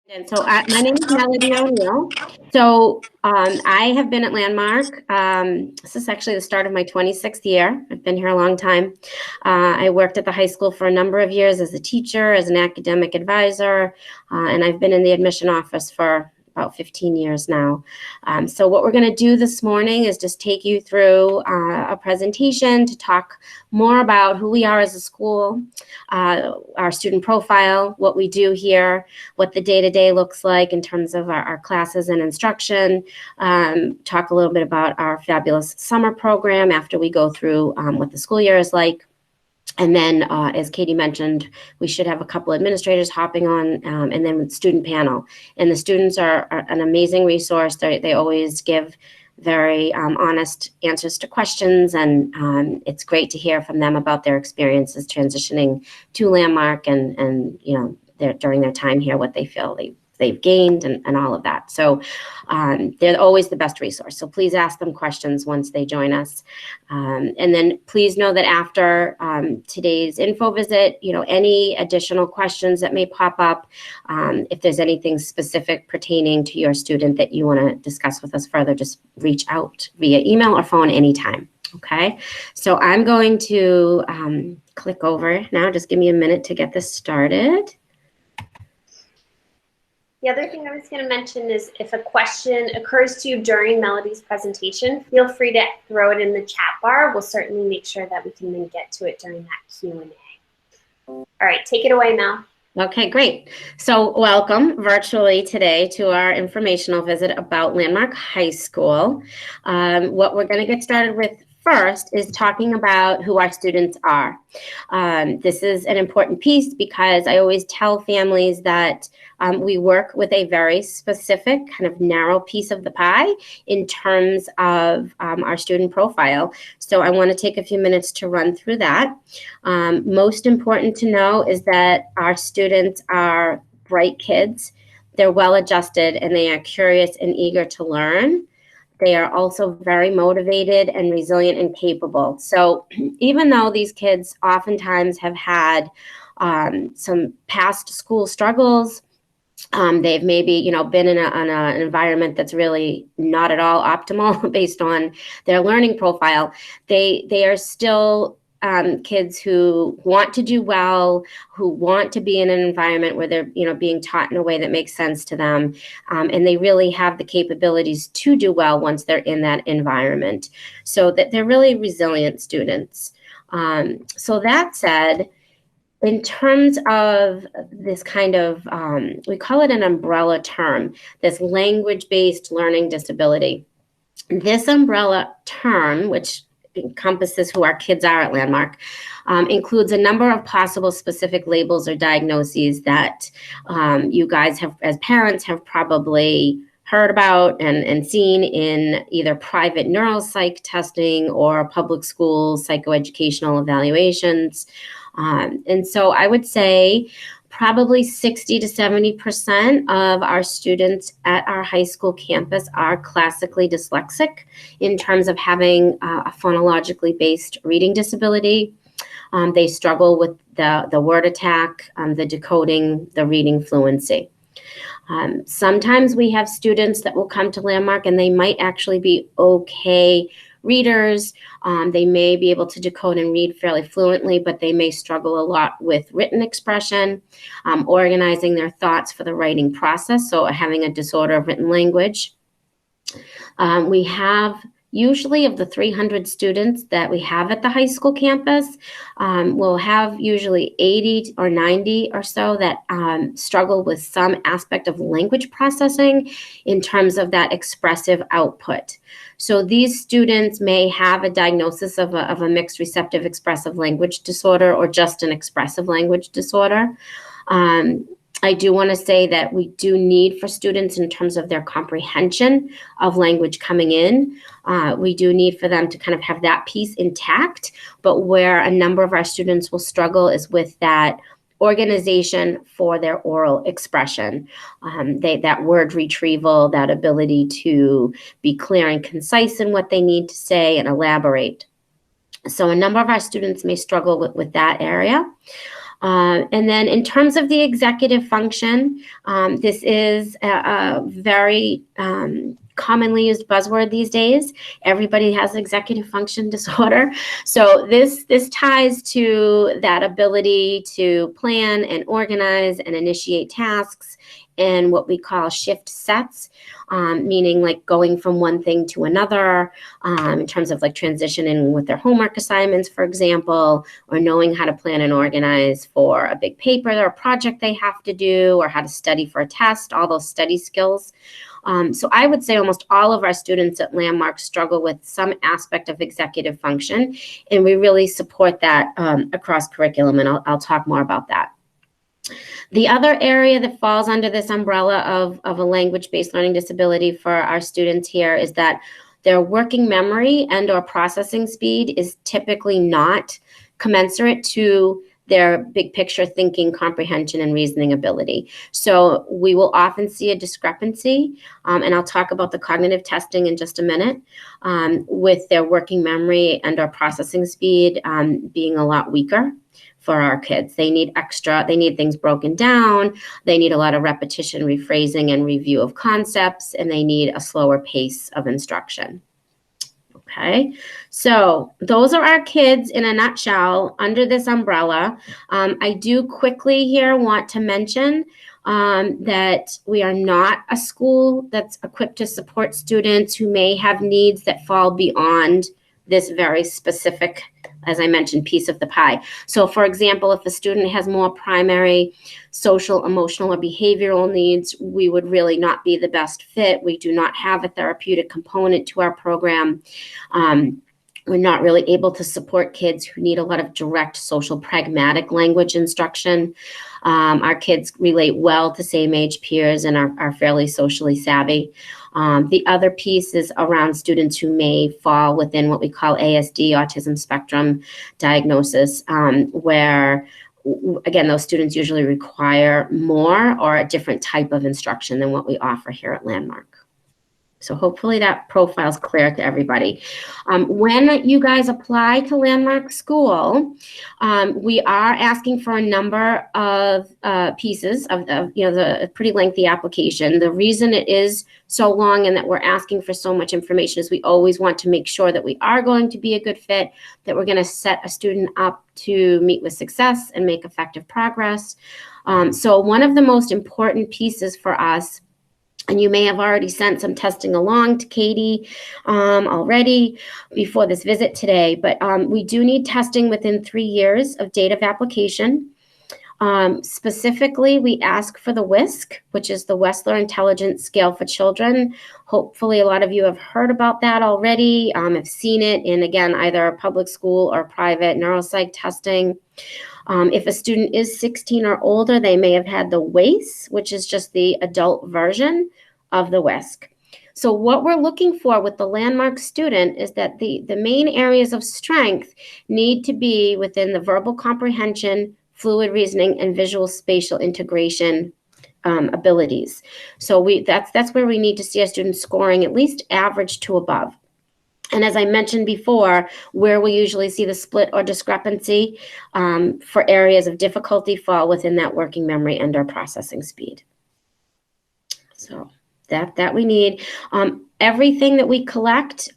And so my name is Melody O'Neill. I have been at Landmark. This is actually the start of my 26th year. I've been here a long time. I worked at the high school for a number of years as a teacher, as an academic advisor, and I've been in the admission office for about 15 years now. So what we're going to do this morning is just take you through a presentation to talk more about who we are as a school, our student profile, what we do here, what the day-to-day looks like in terms of our classes and instruction, talk a little bit about our fabulous summer program after we go through what the school year is like. And then, as Katie mentioned, we should have a couple administrators hopping on, and then with student panel. And the students are an amazing resource. They always give very honest answers to questions, and it's great to hear from them about their experiences transitioning to Landmark and during their time here, what they feel they've gained and all of that. So they're always the best resource. So please ask them questions once they join us. And then please know that after today's info visit, any additional questions that may pop up, if there's anything specific pertaining to your student that you want to discuss with us further, just reach out via email or phone anytime. Okay, so I'm going to click over now. Just give me a minute to get this started. The other thing I was going to mention is if a question occurs to you during Melody's presentation, feel free to throw it in the chat bar. We'll certainly make sure that we can then get to it during that Q&A. All right, take it away, Mel. Okay, great. So welcome virtually today to our informational visit about Landmark High School. What we're going to get started with first is talking about who our students are. This is an important piece because I always tell families that we work with a very specific kind of narrow piece of the pie in terms of our student profile. So I want to take a few minutes to run through that. Most important to know is that our students are bright kids. They're well-adjusted and they are curious and eager to learn. They are also very motivated and resilient and capable. So even though these kids oftentimes have had some past school struggles, they've maybe, been in an environment that's really not at all optimal based on their learning profile, they are still kids who want to do well, who want to be in an environment where they're, being taught in a way that makes sense to them. And they really have the capabilities to do well once they're in that environment. So that they're really resilient students. So that said, in terms of this kind of, we call it an umbrella term, this language-based learning disability. This umbrella term, which encompasses who our kids are at Landmark, includes a number of possible specific labels or diagnoses that you guys have, as parents, have probably heard about and seen in either private neuropsych testing or public school psychoeducational evaluations. And so I would say probably 60 to 70% of our students at our high school campus are classically dyslexic in terms of having a phonologically based reading disability. They struggle with the word attack, the decoding, the reading fluency. Sometimes we have students that will come to Landmark and they might actually be okay readers. They may be able to decode and read fairly fluently, but they may struggle a lot with written expression, organizing their thoughts for the writing process, so having a disorder of written language. We have usually of the 300 students that we have at the high school campus, we'll have usually 80 or 90 or so that struggle with some aspect of language processing in terms of that expressive output. So these students may have a diagnosis of a mixed receptive expressive language disorder or just an expressive language disorder. I do want to say that we do need for students in terms of their comprehension of language coming in. We do need for them to kind of have that piece intact, but where a number of our students will struggle is with that organization for their oral expression, that word retrieval, that ability to be clear and concise in what they need to say and elaborate. So a number of our students may struggle with that area. And then in terms of the executive function, this is a very commonly used buzzword these days. Everybody has executive function disorder. So this ties to that ability to plan and organize and initiate tasks in what we call shift sets, meaning like going from one thing to another, in terms of like transitioning with their homework assignments, for example, or knowing how to plan and organize for a big paper or project they have to do, or how to study for a test, all those study skills. So I would say almost all of our students at Landmark struggle with some aspect of executive function, and we really support that across curriculum, and I'll talk more about that. The other area that falls under this umbrella of a language-based learning disability for our students here is that their working memory and or processing speed is typically not commensurate to their big picture thinking, comprehension, and reasoning ability. So we will often see a discrepancy, and I'll talk about the cognitive testing in just a minute, with their working memory and or processing speed being a lot weaker for our kids. They need things broken down, they need a lot of repetition, rephrasing, and review of concepts, and they need a slower pace of instruction. Okay, so those are our kids in a nutshell under this umbrella. I do quickly here want to mention that we are not a school that's equipped to support students who may have needs that fall beyond this very specific, as I mentioned, piece of the pie. So for example, if a student has more primary social, emotional, or behavioral needs, we would really not be the best fit. We do not have a therapeutic component to our program. We're not really able to support kids who need a lot of direct social pragmatic language instruction. Our kids relate well to same age peers and are fairly socially savvy. The other piece is around students who may fall within what we call ASD, autism spectrum diagnosis, where, again, those students usually require more or a different type of instruction than what we offer here at Landmark. So hopefully that profile is clear to everybody. When you guys apply to Landmark School, we are asking for a number of pieces of the pretty lengthy application. The reason it is so long and that we're asking for so much information is we always want to make sure that we are going to be a good fit, that we're going to set a student up to meet with success and make effective progress. So one of the most important pieces for us, and you may have already sent some testing along to Katie already before this visit today, but we do need testing within 3 years of date of application. Specifically, we ask for the WISC, which is the Wessler Intelligence Scale for Children. Hopefully, a lot of you have heard about that already, have seen it in, again, either a public school or private neuropsych testing. If a student is 16 or older, they may have had the WACE, which is just the adult version of the WISC. So what we're looking for with the Landmark student is that the main areas of strength need to be within the verbal comprehension, fluid reasoning, and visual spatial integration abilities. So that's where we need to see our students scoring at least average to above. And as I mentioned before, where we usually see the split or discrepancy for areas of difficulty fall within that working memory and our processing speed. So that we need. Everything that we collect,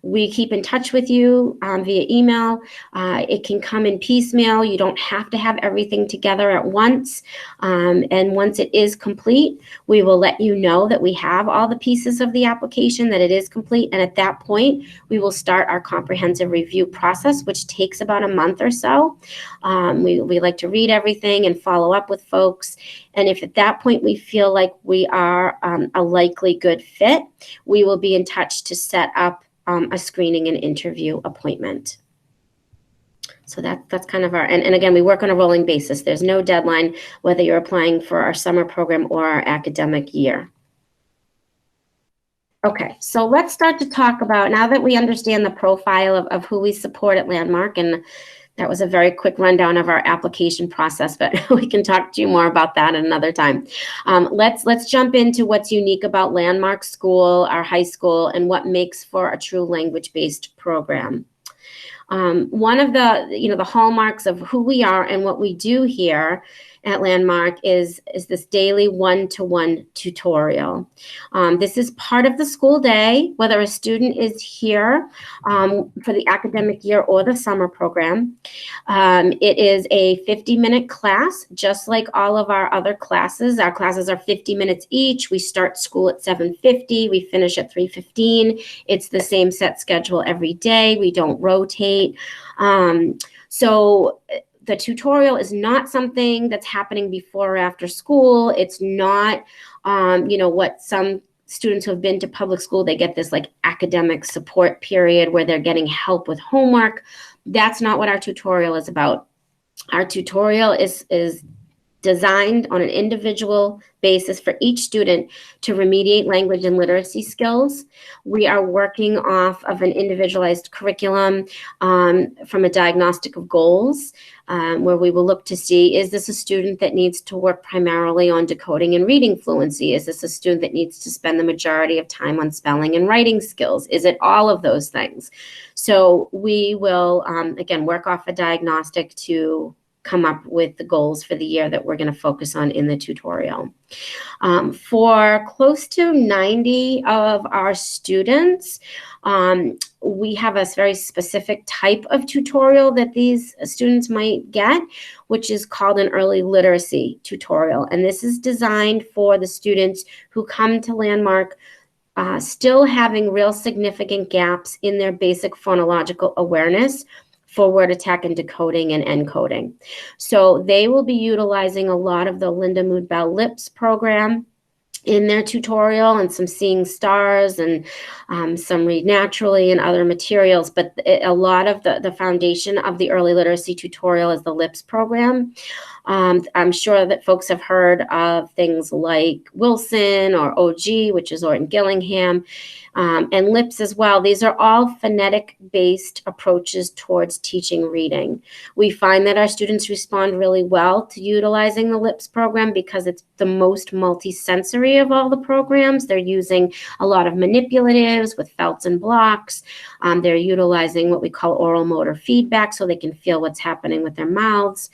we keep in touch with you via email. It can come in piecemeal. You don't have to have everything together at once. And once it is complete, we will let you know that we have all the pieces of the application, that it is complete. And at that point, we will start our comprehensive review process, which takes about a month or so. We like to read everything and follow up with folks. And if at that point we feel like we are a likely good fit, we will be in touch to set up a screening and interview appointment. So that's kind of our, and again, we work on a rolling basis. There's no deadline, whether you're applying for our summer program or our academic year. Okay, so let's start to talk about, now that we understand the profile of who we support at Landmark, and that was a very quick rundown of our application process, but we can talk to you more about that at another time. Let's jump into what's unique about Landmark School, our high school, and what makes for a true language-based program. One of the hallmarks of who we are and what we do here at Landmark is this daily one-to-one tutorial. This is part of the school day, whether a student is here for the academic year or the summer program. It is a 50-minute class, just like all of our other classes. Our classes are 50 minutes each. We start school at 7:50. We finish at 3:15. It's the same set schedule every day. We don't rotate. So the tutorial is not something that's happening before or after school. It's not, what some students who have been to public school, they get this like academic support period where they're getting help with homework. That's not what our tutorial is about. Our tutorial is designed on an individual basis for each student to remediate language and literacy skills. We are working off of an individualized curriculum from a diagnostic of goals, where we will look to see, is this a student that needs to work primarily on decoding and reading fluency? Is this a student that needs to spend the majority of time on spelling and writing skills? Is it all of those things? So we will, again, work off a diagnostic to come up with the goals for the year that we're going to focus on in the tutorial. For close to 90 of our students, we have a very specific type of tutorial that these students might get, which is called an early literacy tutorial. And this is designed for the students who come to Landmark still having real significant gaps in their basic phonological awareness for word attack and decoding and encoding. So they will be utilizing a lot of the Linda Mood Bell LIPS program in their tutorial, and some Seeing Stars and some Read Naturally and other materials. But a lot of the foundation of the early literacy tutorial is the LIPS program. I'm sure that folks have heard of things like Wilson or OG, which is Orton Gillingham, and LIPS as well. These are all phonetic-based approaches towards teaching reading. We find that our students respond really well to utilizing the LIPS program because it's the most multisensory of all the programs. They're using a lot of manipulatives with felts and blocks. They're utilizing what we call oral motor feedback so they can feel what's happening with their mouths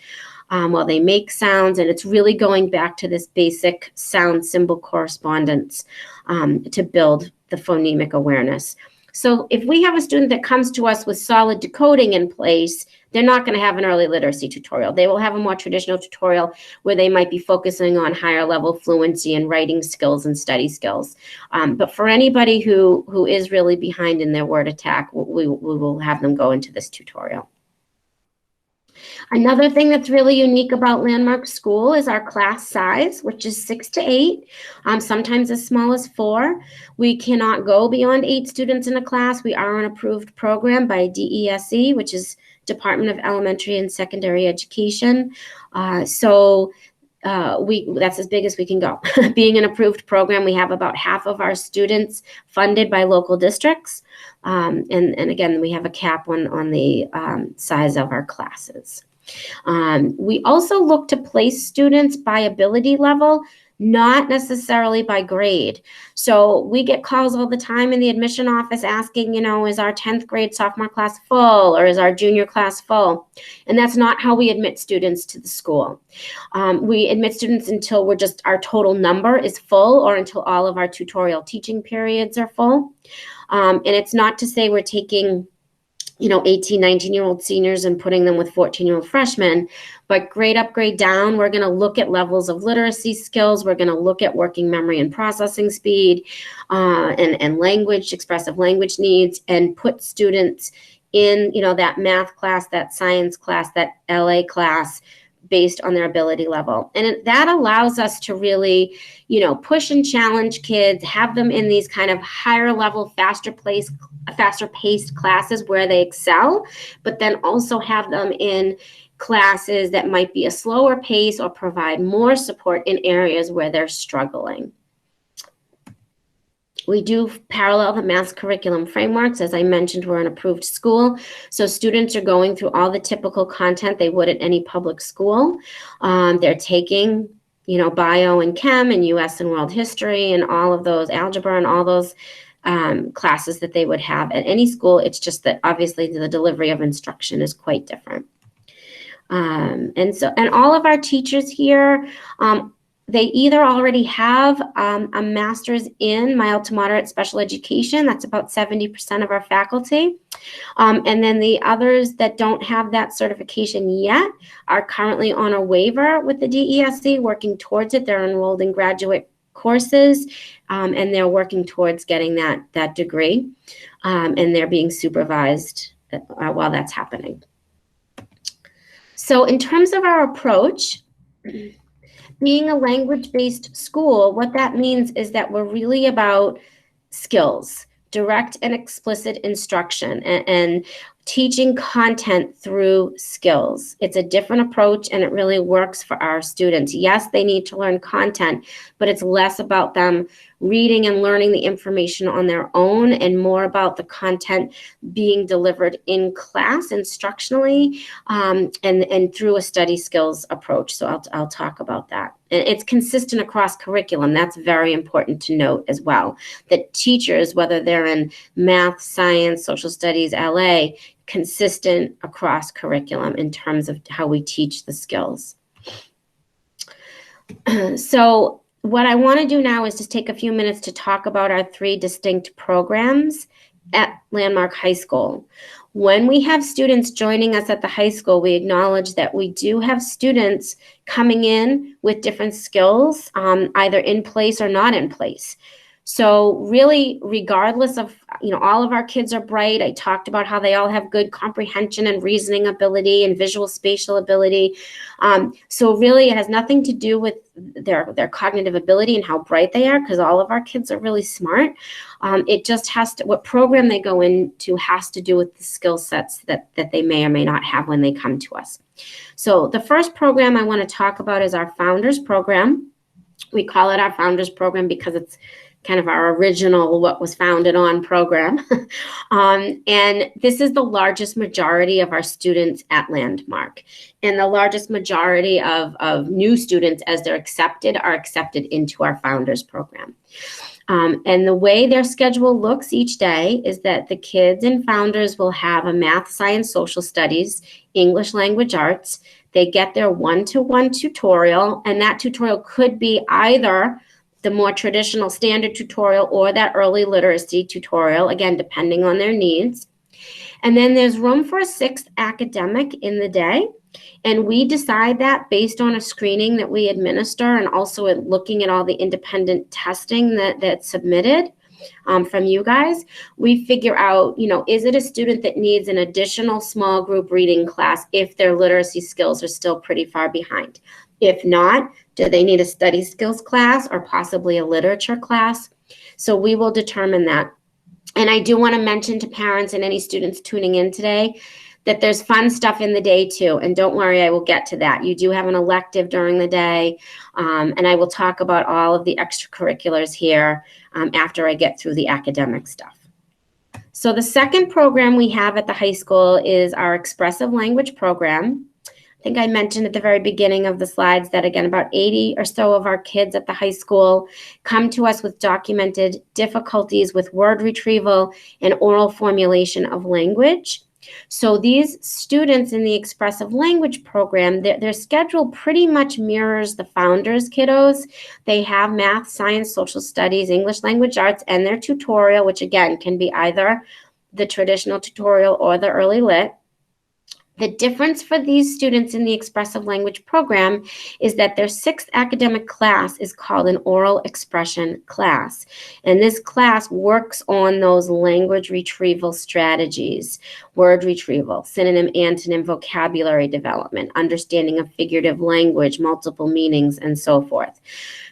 while they make sounds. And it's really going back to this basic sound symbol correspondence to build the phonemic awareness. So if we have a student that comes to us with solid decoding in place, they're not going to have an early literacy tutorial. They will have a more traditional tutorial where they might be focusing on higher level fluency and writing skills and study skills. But for anybody who is really behind in their word attack, we will have them go into this tutorial. Another thing that's really unique about Landmark School is our class size, which is 6 to 8, sometimes as small as 4. We cannot go beyond 8 students in a class. We are an approved program by DESE, which is Department of Elementary and Secondary Education. So that's as big as we can go. Being an approved program, we have about half of our students funded by local districts. And again, we have a cap on the size of our classes. We also look to place students by ability level, not necessarily by grade. So we get calls all the time in the admission office asking, is our 10th grade sophomore class full, or is our junior class full? And that's not how we admit students to the school. We admit students until our total number is full, or until all of our tutorial teaching periods are full. And it's not to say we're taking 18, 19-year-old seniors and putting them with 14-year-old freshmen, but grade up, grade down, we're going to look at levels of literacy skills. We're going to look at working memory and processing speed and language, expressive language needs, and put students in, that math class, that science class, that LA class based on their ability level. And that allows us to really, push and challenge kids, have them in these kind of higher level, faster paced classes where they excel, but then also have them in classes that might be a slower pace or provide more support in areas where they're struggling. We do parallel the math curriculum frameworks. As I mentioned, we're an approved school. So students are going through all the typical content they would at any public school. They're taking, bio and chem and US and world history and all of those, algebra and all those classes that they would have at any school. It's just that obviously the delivery of instruction is quite different. And all of our teachers here, they either already have a master's in mild to moderate special education. That's about 70% of our faculty. And then the others that don't have that certification yet are currently on a waiver with the DESC, working towards it. They're enrolled in graduate courses, and they're working towards getting that degree, and they're being supervised while that's happening. So in terms of our approach, being a language-based school, what that means is that we're really about skills, direct and explicit instruction, and teaching content through skills. It's a different approach, and it really works for our students. Yes, they need to learn content, but it's less about them reading and learning the information on their own and more about the content being delivered in class instructionally, and through a study skills approach. So I'll talk about that. And it's consistent across curriculum. That's very important to note as well, that teachers, whether they're in math, science, social studies, LA, consistent across curriculum in terms of how we teach the skills. So what I want to do now is just take a few minutes to talk about our 3 distinct programs at Landmark High School. When we have students joining us at the high school, we acknowledge that we do have students coming in with different skills, either in place or not in place. So really, regardless of, all of our kids are bright. I talked about how they all have good comprehension and reasoning ability and visual spatial ability. So really, it has nothing to do with their cognitive ability and how bright they are, because all of our kids are really smart. It just has to, what program they go into has to do with the skill sets that they may or may not have when they come to us. So the first program I want to talk about is our Founders Program. We call it our Founders Program because it's kind of our original, what was founded on program. And this is the largest majority of our students at Landmark. And the largest majority of new students, as they're accepted, are accepted into our Founders Program. And the way their schedule looks each day is that the kids in Founders will have a math, science, social studies, English language arts. They get their one-to-one tutorial, and that tutorial could be either the more traditional standard tutorial or that early literacy tutorial, again, depending on their needs. And then there's room for a 6th academic in the day. And we decide that based on a screening that we administer, and also at looking at all the independent testing that's submitted from you guys. We figure out, is it a student that needs an additional small group reading class if their literacy skills are still pretty far behind? If not, do they need a study skills class or possibly a literature class? So we will determine that. And I do want to mention to parents and any students tuning in today that there's fun stuff in the day too. And don't worry, I will get to that. You do have an elective during the day, and I will talk about all of the extracurriculars here after I get through the academic stuff. So the second program we have at the high school is our expressive language program. I think I mentioned at the very beginning of the slides that, again, about 80 or so of our kids at the high school come to us with documented difficulties with word retrieval and oral formulation of language. So these students in the expressive language program, their schedule pretty much mirrors the Founders kiddos. They have math, science, social studies, English language arts, and their tutorial, which again can be either the traditional tutorial or the early lit. The difference for these students in the expressive language program is that their 6th academic class is called an oral expression class. And this class works on those language retrieval strategies, word retrieval, synonym, antonym, vocabulary development, understanding of figurative language, multiple meanings, and so forth.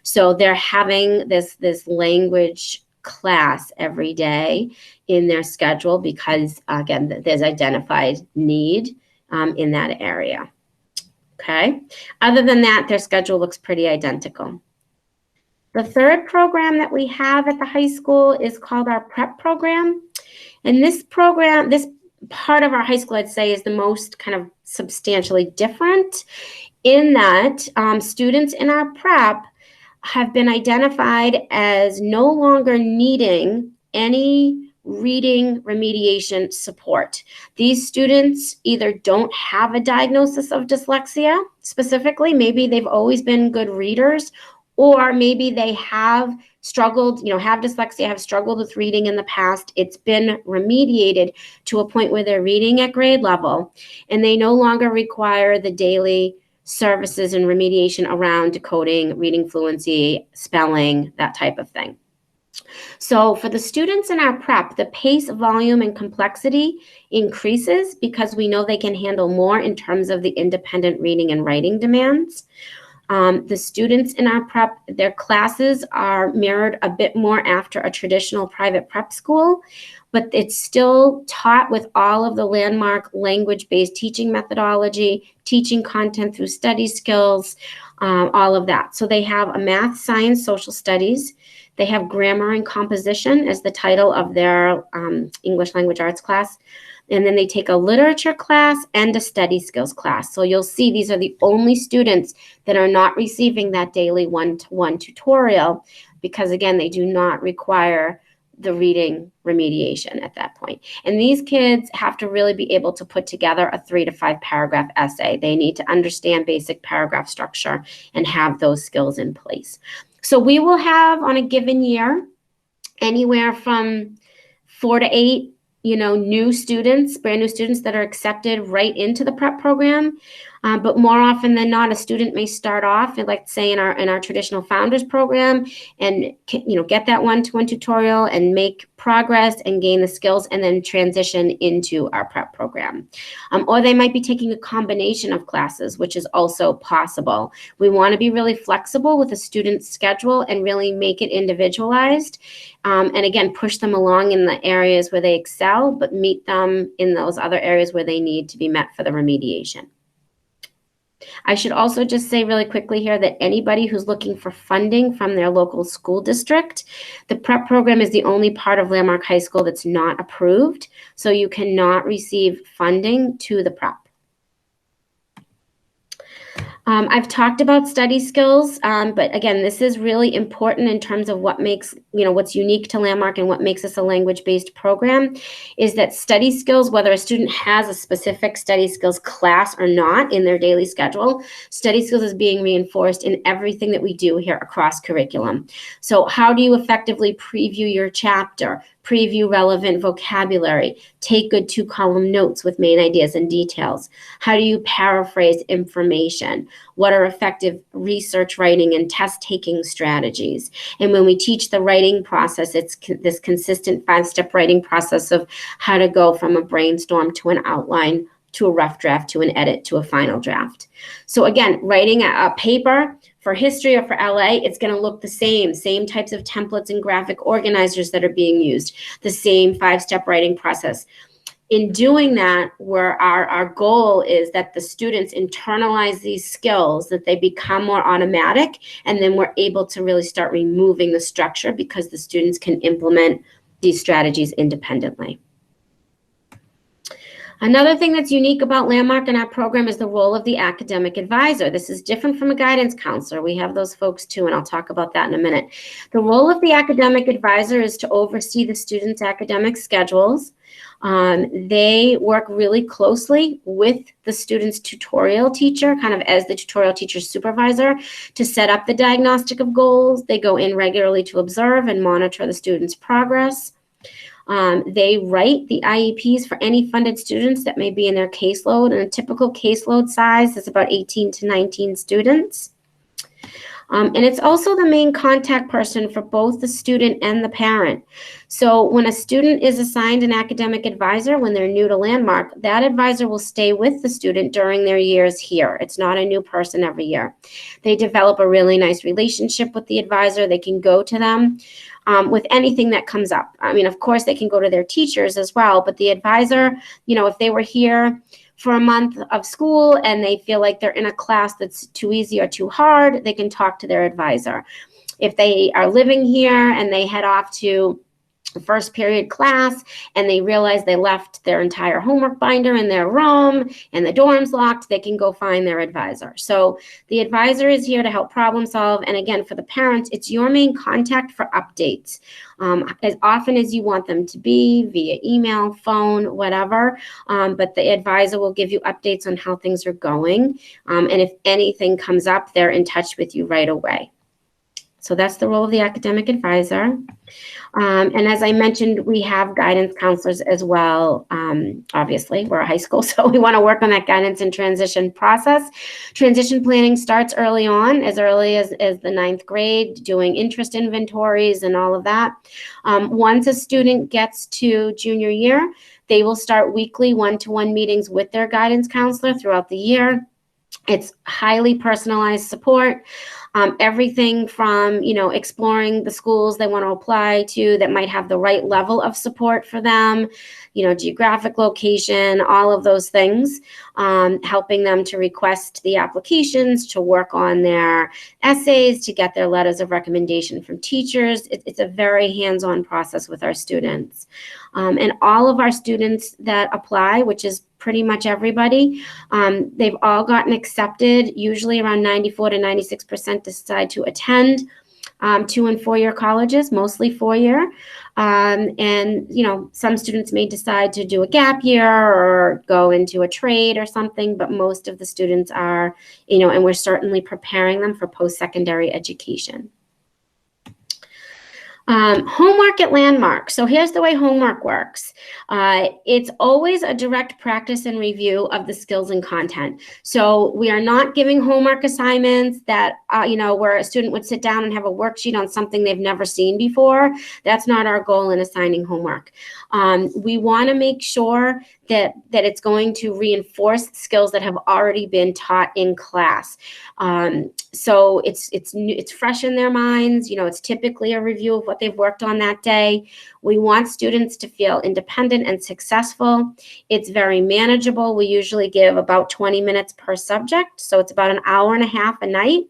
So they're having this language class every day in their schedule because, again, there's identified need in that area. Okay. Other than that, their schedule looks pretty identical. The third program that we have at the high school is called our prep program. And this program, this part of our high school, I'd say, is the most kind of substantially different in that students in our prep have been identified as no longer needing any reading remediation support. These students either don't have a diagnosis of dyslexia specifically, maybe they've always been good readers, or maybe they have struggled, have dyslexia, have struggled with reading in the past. It's been remediated to a point where they're reading at grade level, and they no longer require the daily services and remediation around decoding, reading fluency, spelling, that type of thing. So for the students in our prep, the pace, volume, and complexity increases because we know they can handle more in terms of the independent reading and writing demands. The students in our prep, their classes are mirrored a bit more after a traditional private prep school, but it's still taught with all of the landmark language-based teaching methodology, teaching content through study skills, all of that. So they have a math, science, social studies. They have grammar and composition as the title of their English language arts class. And then they take a literature class and a study skills class. So you'll see these are the only students that are not receiving that daily one-to-one tutorial because, again, they do not require the reading remediation at that point. And these kids have to really be able to put together a 3 to 5 paragraph essay. They need to understand basic paragraph structure and have those skills in place. So we will have on a given year anywhere from 4 to 8 new students, brand new students that are accepted right into the prep program. But more often than not, a student may start off, like say in our traditional founders program, and get that one-to-one tutorial and make progress and gain the skills, and then transition into our prep program. Or they might be taking a combination of classes, which is also possible. We want to be really flexible with a student's schedule and really make it individualized. And again, push them along in the areas where they excel, but meet them in those other areas where they need to be met for the remediation. I should also just say really quickly here that anybody who's looking for funding from their local school district, the prep program is the only part of Landmark High School that's not approved, so you cannot receive funding to the prep. I've talked about study skills, but again, this is really important in terms of what makes, what's unique to Landmark and what makes us a language-based program, is that study skills, whether a student has a specific study skills class or not in their daily schedule, study skills is being reinforced in everything that we do here across curriculum. So how do you effectively preview your chapter, preview relevant vocabulary, take good 2-column notes with main ideas and details? How do you paraphrase information? What are effective research writing and test taking strategies? And when we teach the writing process, it's this consistent 5-step writing process of how to go from a brainstorm to an outline, to a rough draft, to an edit, to a final draft. So again, writing a paper for history or for LA, it's going to look the same types of templates and graphic organizers that are being used, the same 5-step writing process. In doing that, where our goal is that the students internalize these skills, that they become more automatic, and then we're able to really start removing the structure because the students can implement these strategies independently. Another thing that's unique about Landmark in our program is the role of the academic advisor. This is different from a guidance counselor. We have those folks too, and I'll talk about that in a minute. The role of the academic advisor is to oversee the students' academic schedules. They work really closely with the student's tutorial teacher, kind of as the tutorial teacher supervisor, to set up the diagnostic of goals. They go in regularly to observe and monitor the student's progress. They write the IEPs for any funded students that may be in their caseload, and a typical caseload size is about 18 to 19 students. And it's also the main contact person for both the student and the parent. So when a student is assigned an academic advisor when they're new to Landmark, that advisor will stay with the student during their years here. It's not a new person every year. They develop a really nice relationship with the advisor. They can go to them with anything that comes up. I mean, of course, they can go to their teachers as well, but the advisor, if they were here for a month of school and they feel like they're in a class that's too easy or too hard, they can talk to their advisor. If they are living here and they head off to first period class and they realize they left their entire homework binder in their room and the dorm's locked, they can go find their advisor. So the advisor is here to help problem solve. And again, for the parents, it's your main contact for updates. As often as you want them to be, via email, phone, whatever. But the advisor will give you updates on how things are going. And if anything comes up, they're in touch with you right away. So that's the role of the academic advisor. And as I mentioned, we have guidance counselors as well. Obviously, we're a high school, so we want to work on that guidance and transition process. Transition planning starts early on, as early as the 9th grade, doing interest inventories and all of that. Once a student gets to junior year, they will start weekly one-to-one meetings with their guidance counselor throughout the year. It's highly personalized support. Everything from, exploring the schools they want to apply to that might have the right level of support for them, geographic location, all of those things, helping them to request the applications, to work on their essays, to get their letters of recommendation from teachers. It's a very hands-on process with our students. And all of our students that apply, which is pretty much everybody, they've all gotten accepted. Usually around 94 to 96% decide to attend 2- and 4-year colleges, mostly 4-year. And, some students may decide to do a gap year or go into a trade or something, but most of the students are, and we're certainly preparing them for post-secondary education. Homework at Landmark. So here's the way homework works. It's always a direct practice and review of the skills and content. So we are not giving homework assignments that, where a student would sit down and have a worksheet on something they've never seen before. That's not our goal in assigning homework. We want to make sure that it's going to reinforce skills that have already been taught in class. So it's fresh in their minds. It's typically a review of what they've worked on that day. We want students to feel independent and successful. It's very manageable. We usually give about 20 minutes per subject, so it's about an hour and a half a night.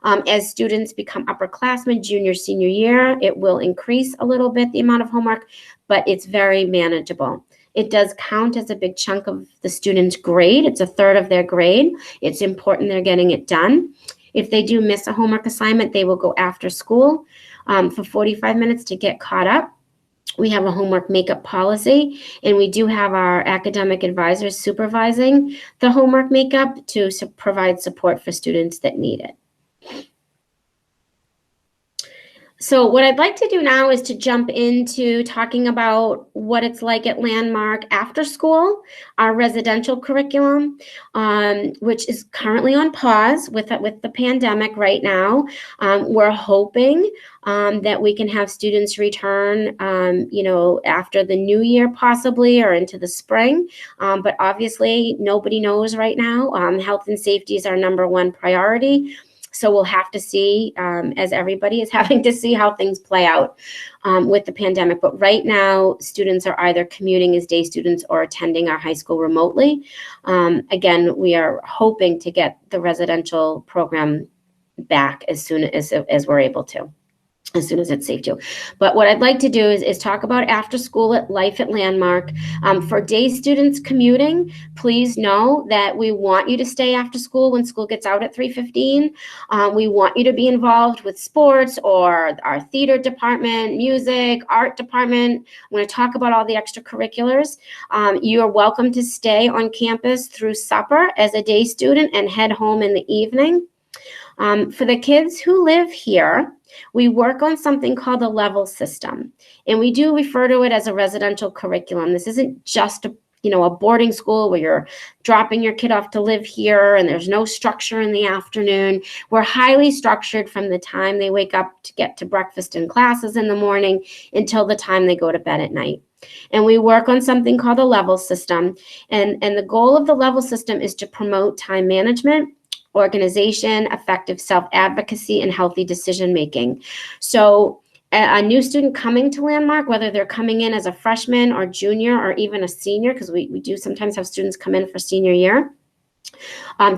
As students become upperclassmen, junior, senior year, it will increase a little bit, the amount of homework, but it's very manageable. It does count as a big chunk of the student's grade. It's a third of their grade. It's important they're getting it done. If they do miss a homework assignment, they will go after school for 45 minutes to get caught up. We have a homework makeup policy, and we do have our academic advisors supervising the homework makeup to provide support for students that need it. So what I'd like to do now is to jump into talking about what it's like at Landmark after school, our residential curriculum, which is currently on pause with the pandemic right now. We're hoping that we can have students return, after the new year possibly, or into the spring. But obviously nobody knows right now. Health and safety is our #1 priority. So we'll have to see, as everybody is having to see how things play out with the pandemic. But right now, students are either commuting as day students or attending our high school remotely. Again, we are hoping to get the residential program back as soon as we're able to, as soon as it's safe to. But what I'd like to do is talk about after school life at Landmark. For day students commuting, please know that we want you to stay after school when school gets out at 3:15. We want you to be involved with sports or our theater department, music, art department. I'm going to talk about all the extracurriculars. You are welcome to stay on campus through supper as a day student and head home in the evening. For the kids who live here, we work on something called a level system, and we do refer to it as a residential curriculum. This isn't just a boarding school where you're dropping your kid off to live here and there's no structure in the afternoon. We're highly structured from the time they wake up to get to breakfast and classes in the morning until the time they go to bed at night. And we work on something called a level system. And the goal of the level system is to promote time management, organization, effective self-advocacy, and healthy decision-making. So a new student coming to Landmark, whether they're coming in as a freshman or junior or even a senior, because we do sometimes have students come in for senior year,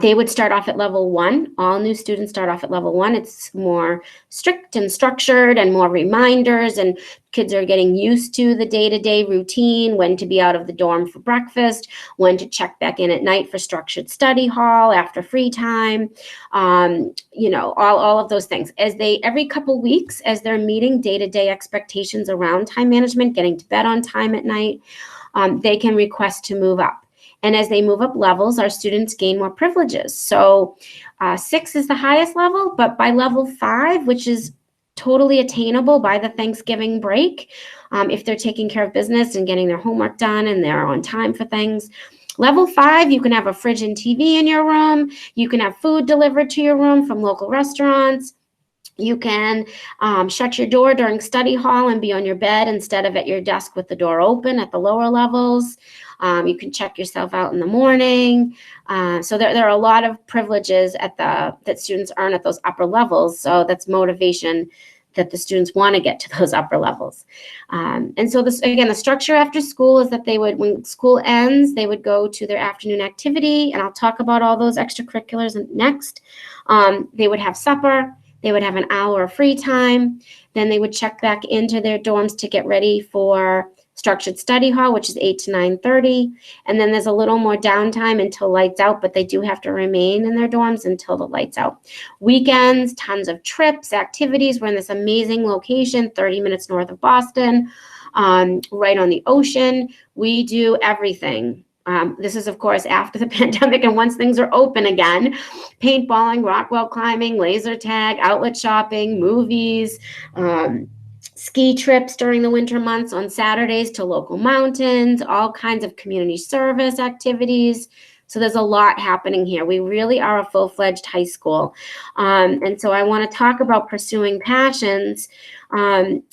They would start off at level 1. All new students start off at level 1. It's more strict and structured and more reminders, and kids are getting used to the day-to-day routine, when to be out of the dorm for breakfast, when to check back in at night for structured study hall after free time, all of those things. Every couple weeks, as they're meeting day-to-day expectations around time management, getting to bed on time at night, they can request to move up. And as they move up levels, our students gain more privileges. So 6 is the highest level, but by level 5, which is totally attainable by the Thanksgiving break, if they're taking care of business and getting their homework done and they're on time for things. Level 5, you can have a fridge and TV in your room. You can have food delivered to your room from local restaurants. You can shut your door during study hall and be on your bed instead of at your desk with the door open at the lower levels. You can check yourself out in the morning. So there are a lot of privileges that students earn at those upper levels. So that's motivation that the students want to get to those upper levels. And so the structure after school is that when school ends, they would go to their afternoon activity, and I'll talk about all those extracurriculars next. They would have supper. They would have an hour of free time. Then they would check back into their dorms to get ready for structured study hall, which is 8 to 9:30. And then there's a little more downtime until lights out, but they do have to remain in their dorms until the lights out. Weekends, tons of trips, activities. We're in this amazing location, 30 minutes north of Boston, right on the ocean. We do everything. This is, of course, after the pandemic and once things are open again. Paintballing, rock wall climbing, laser tag, outlet shopping, movies, ski trips during the winter months on Saturdays to local mountains, all kinds of community service activities. So there's a lot happening here. We really are a full-fledged high school. And so I want to talk about pursuing passions.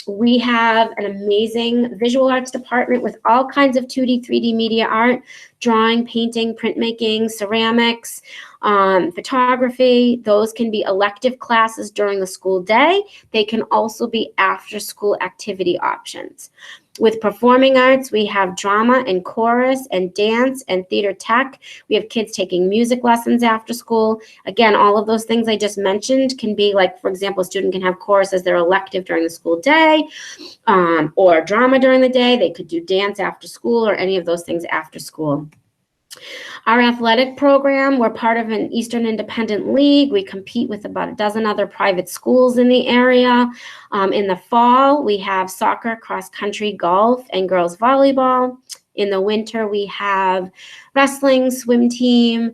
We have an amazing visual arts department with all kinds of 2D, 3D media art, drawing, painting, printmaking, ceramics, photography. Those can be elective classes during the school day. They can also be after-school activity options. With performing arts, we have drama and chorus and dance and theater tech. We have kids taking music lessons after school. Again, all of those things I just mentioned can be like, for example, a student can have chorus as their elective during the school day, or drama during the day. They could do dance after school or any of those things after school. Our athletic program, we're part of an Eastern Independent League. We compete with about a dozen other private schools in the area. In the fall, we have soccer, cross country, golf, and girls volleyball. In the winter, we have wrestling, swim team,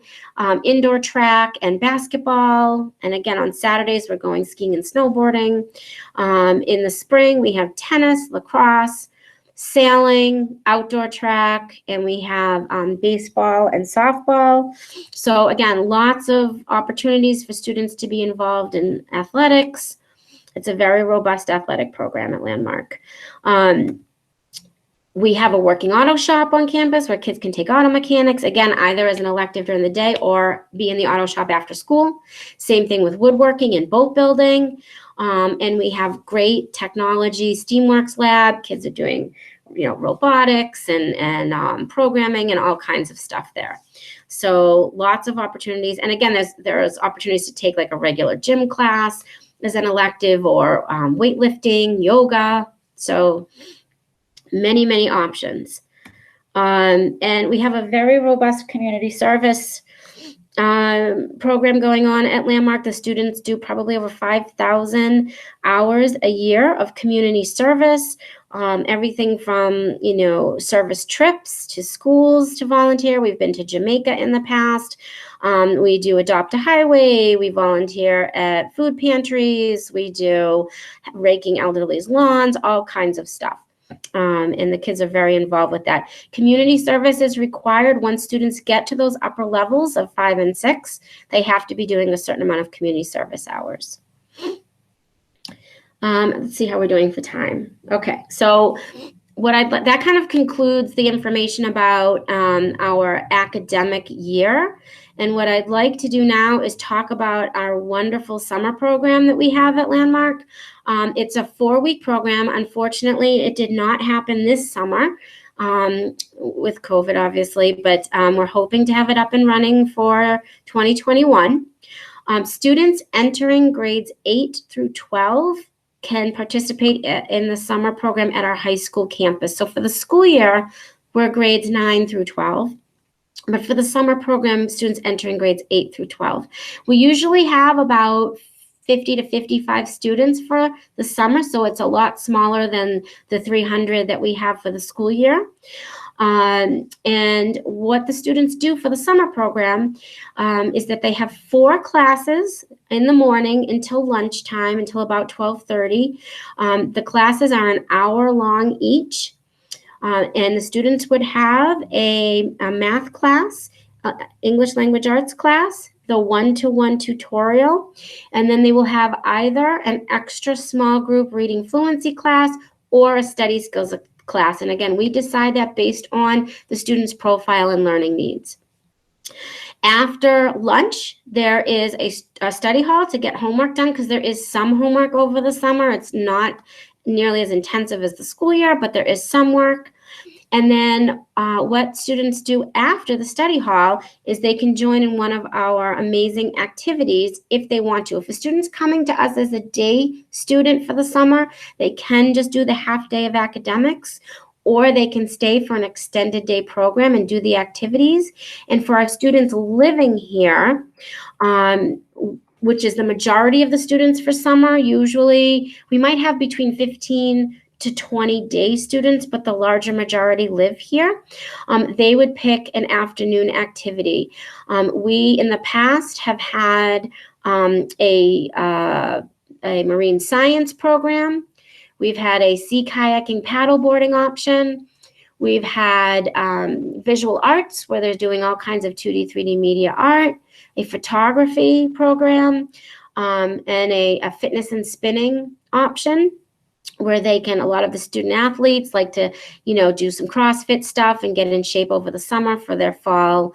indoor track, and basketball. And again, on Saturdays, we're going skiing and snowboarding. In the spring, we have tennis, lacrosse, sailing, outdoor track, and we have baseball and softball. So again, lots of opportunities for students to be involved in athletics. It's a very robust athletic program at Landmark. We have a working auto shop on campus where kids can take auto mechanics, again, either as an elective during the day or be in the auto shop after school. Same thing with woodworking and boat building. And we have great technology, Steamworks lab. Kids are doing, robotics and programming and all kinds of stuff there. So lots of opportunities. And again, there's opportunities to take like a regular gym class as an elective, or weightlifting, yoga. So many, many options. And we have a very robust community service program going on at Landmark. The students do probably over 5,000 hours a year of community service, everything from, service trips to schools to volunteer. We've been to Jamaica in the past. We do Adopt a Highway. We volunteer at food pantries. We do raking elderly's lawns, all kinds of stuff. And the kids are very involved with that. Community service is required once students get to those upper levels of 5 and 6. They have to be doing a certain amount of community service hours. Let's see how we're doing for time. Okay, so that kind of concludes the information about our academic year. And what I'd like to do now is talk about our wonderful summer program that we have at Landmark. It's a 4-week program. Unfortunately, it did not happen this summer with COVID, obviously, but we're hoping to have it up and running for 2021. Students entering grades 8 through 12 can participate in the summer program at our high school campus. So for the school year, we're grades 9 through 12. But for the summer program, students entering grades 8 through 12. We usually have about 50 to 55 students for the summer, so it's a lot smaller than the 300 that we have for the school year. And what the students do for the summer program is that they have 4 classes in the morning until lunchtime, until about 12:30. The classes are an hour long each. And the students would have a math class, English language arts class, the one-to-one tutorial, and then they will have either an extra small group reading fluency class or a study skills class. And again, we decide that based on the student's profile and learning needs. After lunch, there is a study hall to get homework done, because there is some homework over the summer. It's not nearly as intensive as the school year, but there is some work. And then what students do after the study hall is they can join in one of our amazing activities if they want to. If a student's coming to us as a day student for the summer, they can just do the half day of academics, or they can stay for an extended day program and do the activities. And for our students living here, which is the majority of the students for summer, usually we might have between 15 to 20 day students, but the larger majority live here. They would pick an afternoon activity. We in the past have had a marine science program. We've had a sea kayaking paddleboarding option. We've had visual arts, where they're doing all kinds of 2D, 3D media art, a photography program, and a fitness and spinning option, where they can, a lot of the student athletes like to, do some CrossFit stuff and get in shape over the summer for their fall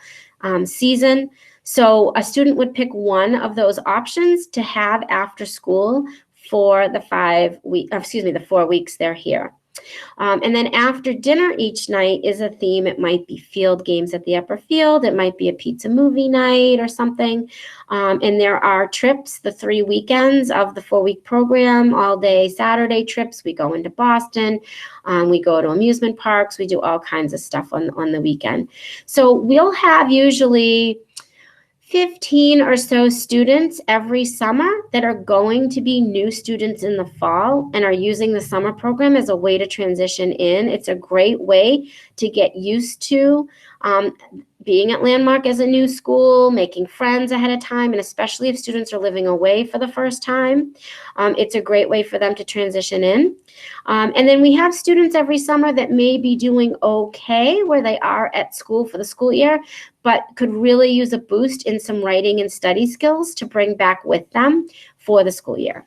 season. So a student would pick one of those options to have after school for the 4 weeks they're here. And then after dinner each night is a theme. It might be field games at the upper field. It might be a pizza movie night or something. And there are trips, the 3 weekends of the 4-week program, all day Saturday trips. We go into Boston. We go to amusement parks. We do all kinds of stuff on the weekend. So we'll have usually 15 or so students every summer that are going to be new students in the fall and are using the summer program as a way to transition in. It's a great way to get used to being at Landmark as a new school, making friends ahead of time, and especially if students are living away for the first time, it's a great way for them to transition in. And then we have students every summer that may be doing okay where they are at school for the school year, but could really use a boost in some writing and study skills to bring back with them for the school year.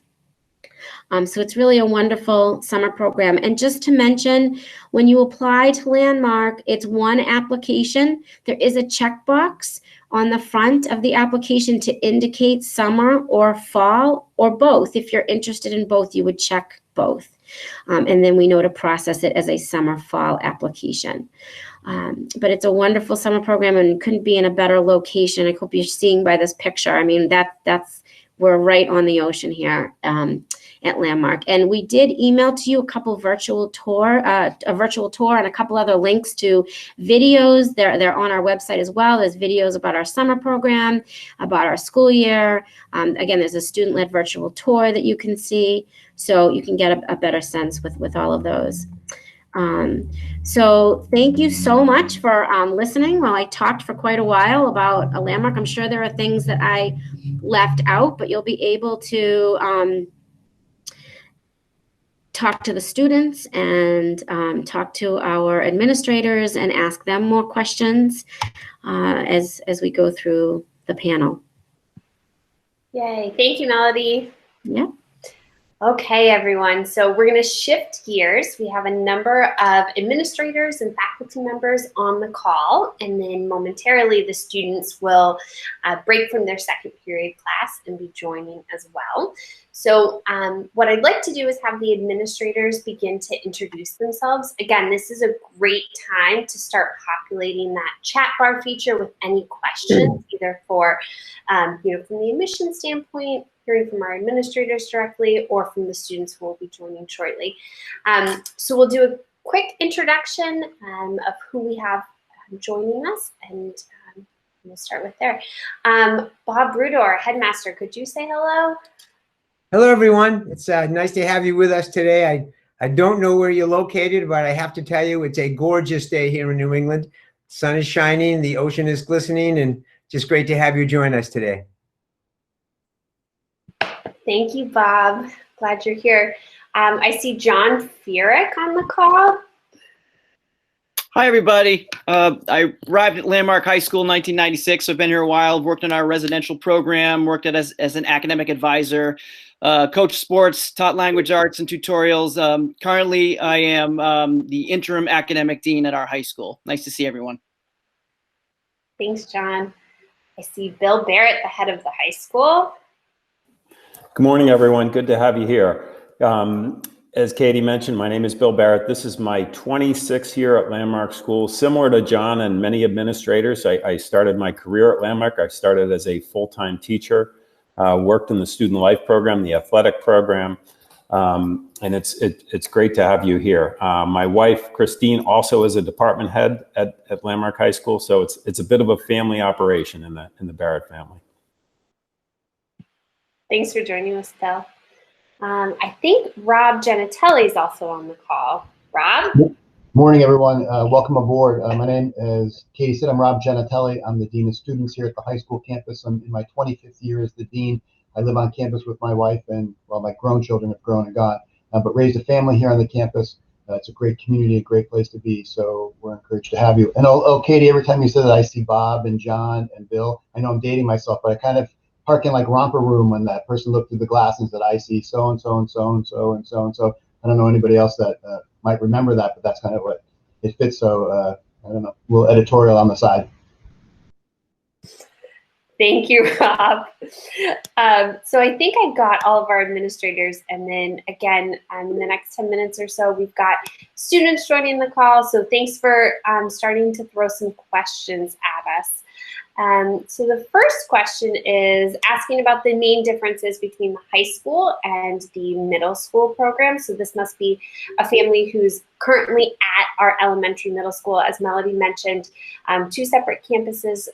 So it's really a wonderful summer program. And just to mention, when you apply to Landmark, it's one application. There is a checkbox on the front of the application to indicate summer or fall or both. If you're interested in both, you would check both. And then we know to process it as a summer-fall application. But it's a wonderful summer program and couldn't be in a better location. I hope you're seeing by this picture. I mean, we're right on the ocean here at Landmark. And we did email to you a couple virtual tour and a couple other links to videos. They're on our website as well. There's videos about our summer program, about our school year. Again, there's a student-led virtual tour that you can see, so you can get a better sense with all of those. So thank you so much for listening while I talked for quite a while about a Landmark. I'm sure there are things that I left out, but you'll be able to talk to the students and talk to our administrators and ask them more questions as we go through the panel. Yay. Thank you, Melody. Yeah. Okay, everyone, so we're going to shift gears. We have a number of administrators and faculty members on the call, and then momentarily the students will break from their second period class and be joining as well. So what I'd like to do is have the administrators begin to introduce themselves. Again, this is a great time to start populating that chat bar feature with any questions, either for, from the admission standpoint, hearing from our administrators directly, or from the students who will be joining shortly. So we'll do a quick introduction of who we have joining us, and we'll start with there. Bob Brudor, headmaster, could you say hello? Hello, everyone. It's nice to have you with us today. I don't know where you're located, but I have to tell you it's a gorgeous day here in New England. The sun is shining, the ocean is glistening, and just great to have you join us today. Thank you, Bob. Glad you're here. I see John Fierick on the call. Hi, everybody. I arrived at Landmark High School in 1996. So I've been here a while. I've worked in our residential program, worked as an academic advisor, coached sports, taught language arts and tutorials. Currently, I am the interim academic dean at our high school. Nice to see everyone. Thanks, John. I see Bill Barrett, the head of the high school. Good morning, everyone. Good to have you here. As Katie mentioned, my name is Bill Barrett. This is my 26th year at Landmark School. Similar to John and many administrators, I started my career at Landmark. I started as a full-time teacher, worked in the student life program, the athletic program, and it's great to have you here. My wife, Christine, also is a department head at Landmark High School, so it's a bit of a family operation in the Barrett family. Thanks for joining us, Bill. I think Rob Genetti is also on the call. Rob? Morning, everyone. Welcome aboard. My name is, Katie said, I'm Rob Genetti. I'm the Dean of Students here at the high school campus. I'm in my 25th year as the Dean. I live on campus with my wife, and well, my grown children have grown and gone, but raised a family here on the campus. It's a great community, a great place to be, so we're encouraged to have you. And Katie, every time you say that, I see Bob and John and Bill. I know I'm dating myself, but I kind of parking like Romper Room when that person looked through the glasses that I see so-and-so and so-and-so and so-and-so. I don't know anybody else that might remember that, but that's kind of what it fits. So I don't know, a little editorial on the side. Thank you, Rob. So I think I got all of our administrators, and then again, in the next 10 minutes or so, we've got students joining the call. So thanks for starting to throw some questions at us. So the first question is asking about the main differences between the high school and the middle school program. So this must be a family who's currently at our elementary middle school. As Melody mentioned, two separate campuses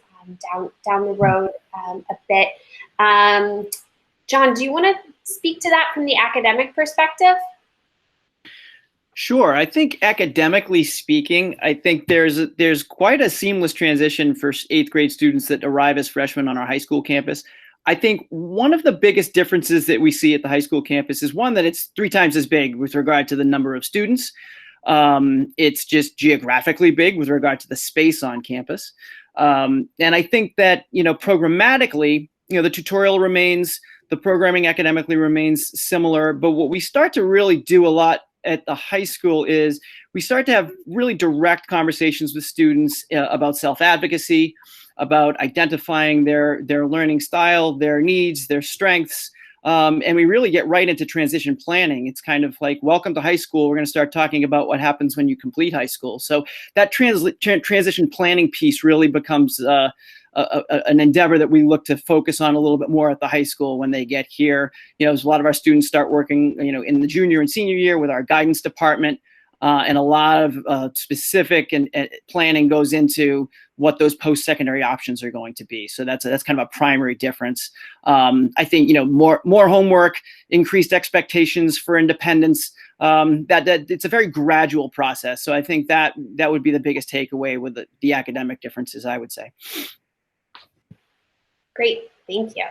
down the road a bit. John, do you want to speak to that from the academic perspective? Sure. I think academically speaking, I think there's quite a seamless transition for 8th grade students that arrive as freshmen on our high school campus. I think one of the biggest differences that we see at the high school campus is one, that it's 3 times as big with regard to the number of students. It's just geographically big with regard to the space on campus. And I think that, programmatically, the tutorial remains, the programming academically remains similar, but what we start to really do a lot at the high school is we start to have really direct conversations with students about self-advocacy, about identifying their learning style, their needs, their strengths, and we really get right into transition planning. It's kind of like, welcome to high school. We're going to start talking about what happens when you complete high school. So that transition planning piece really becomes an endeavor that we look to focus on a little bit more at the high school when they get here. As a lot of our students start working, in the junior and senior year with our guidance department, and a lot of specific and planning goes into what those post-secondary options are going to be. So that's kind of a primary difference. I think more homework, increased expectations for independence. That it's a very gradual process. So I think that would be the biggest takeaway with the academic differences, I would say. Great, thank you.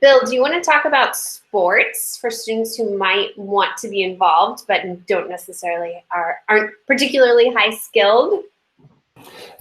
Bill, do you want to talk about sports for students who might want to be involved but don't necessarily aren't particularly high skilled?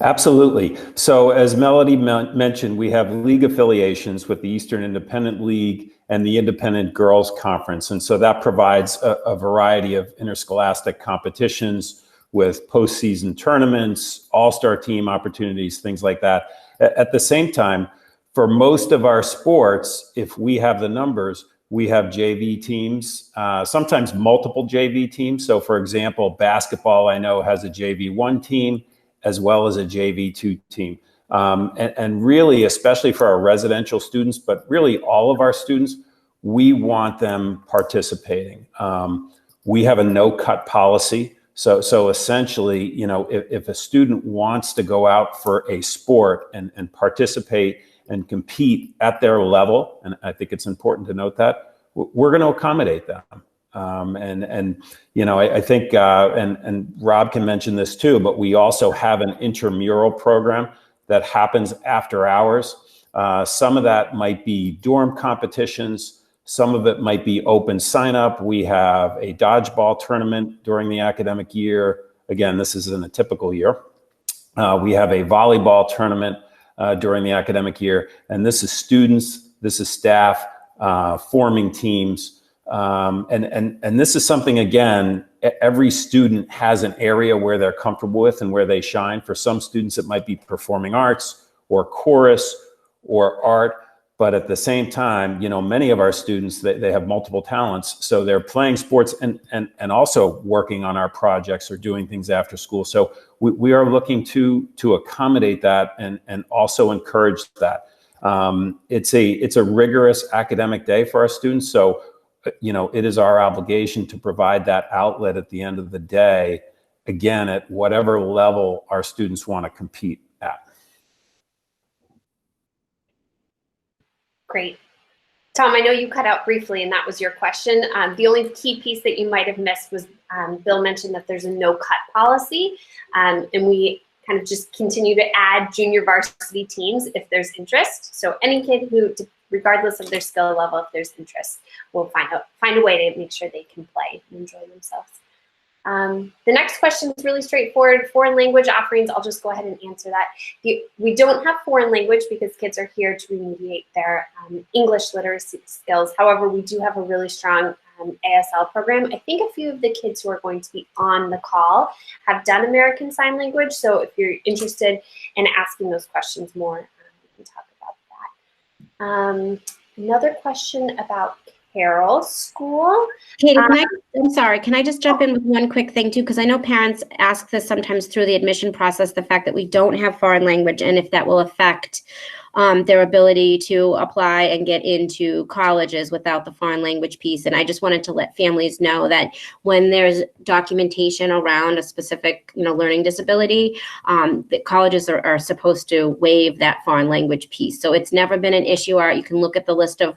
Absolutely. So as Melody mentioned, we have league affiliations with the Eastern Independent League and the Independent Girls Conference. And so that provides a variety of interscholastic competitions with postseason tournaments, all-star team opportunities, things like that. At the same time, for most of our sports, if we have the numbers, we have JV teams, sometimes multiple JV teams. So for example, basketball, I know, has a JV1 team as well as a JV2 team. And really, especially for our residential students, but really all of our students, we want them participating. We have a no-cut policy. So essentially, you know, if a student wants to go out for a sport and participate and compete at their level, and I think it's important to note that, we're going to accommodate them. And you know, I think, and Rob can mention this too, but we also have an intramural program that happens after hours. Some of that might be dorm competitions. Some of it might be open sign up. We have a dodgeball tournament during the academic year. Again, this is in a typical year. We have a volleyball tournament during the academic year. And this is students, this is staff forming teams. And this is something, again, every student has an area where they're comfortable with and where they shine. For some students, it might be performing arts or chorus or art. But at the same time, you know, many of our students, they have multiple talents. So they're playing sports and also working on our projects or doing things after school. So we are looking to accommodate that and also encourage that. It's a rigorous academic day for our students. So, you know, it is our obligation to provide that outlet at the end of the day, again, at whatever level our students want to compete at. Great. Tom, I know you cut out briefly and that was your question. The only key piece that you might have missed was Bill mentioned that there's a no-cut policy, and we kind of just continue to add junior varsity teams if there's interest. So any kid who, regardless of their skill level, if there's interest, we'll find a way to make sure they can play and enjoy themselves. The next question is really straightforward. Foreign language offerings, I'll just go ahead and answer that. We don't have foreign language because kids are here to remediate their English literacy skills. However, we do have a really strong ASL program. I think a few of the kids who are going to be on the call have done American Sign Language. So if you're interested in asking those questions more, we can talk about that. Another question about Carroll School. Katie, I'm sorry, can I just jump in with one quick thing too? Because I know parents ask this sometimes through the admission process, the fact that we don't have foreign language and if that will affect their ability to apply and get into colleges without the foreign language piece. And I just wanted to let families know that when there's documentation around a specific, you know, learning disability, the colleges are supposed to waive that foreign language piece. So it's never been an issue. You can look at the list of,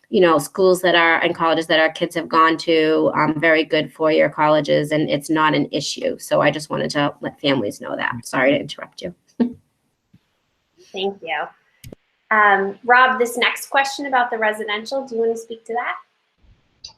you know, schools that are and colleges that our kids have gone to, very good four-year colleges, and it's not an issue. So I just wanted to let families know that. Sorry to interrupt you. Thank you. Rob, this next question about the residential, do you want to speak to that?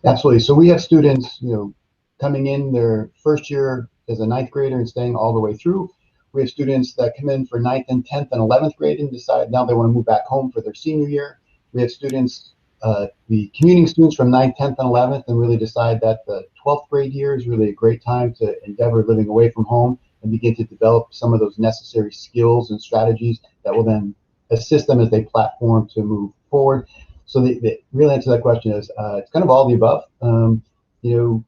Absolutely. So we have students, you know, coming in their first year as a 9th grader and staying all the way through. We have students that come in for 9th and 10th and 11th grade and decide now they want to move back home for their senior year. We have students, the commuting students from 9th, 10th, and 11th, and really decide that the 12th grade year is really a great time to endeavor living away from home and begin to develop some of those necessary skills and strategies that will then assist them as they platform to move forward. So the real answer to that question is it's kind of all the above. You know,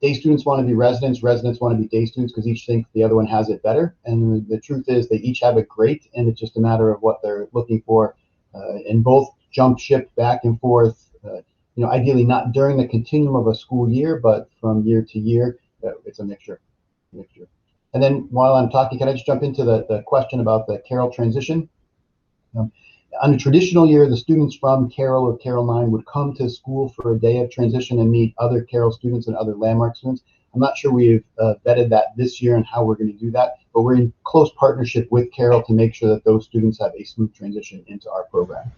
day students want to be residents, residents want to be day students because each think the other one has it better. And the truth is they each have it great, and it's just a matter of what they're looking for. And both jump ship back and forth, you know, ideally not during the continuum of a school year, but from year to year. It's a mixture. And then while I'm talking, can I just jump into the question about the Carroll transition? On a traditional year, the students from Carroll or Carroll 9 would come to school for a day of transition and meet other Carroll students and other landmark students. I'm not sure we've vetted that this year and how we're going to do that, but we're in close partnership with Carroll to make sure that those students have a smooth transition into our program.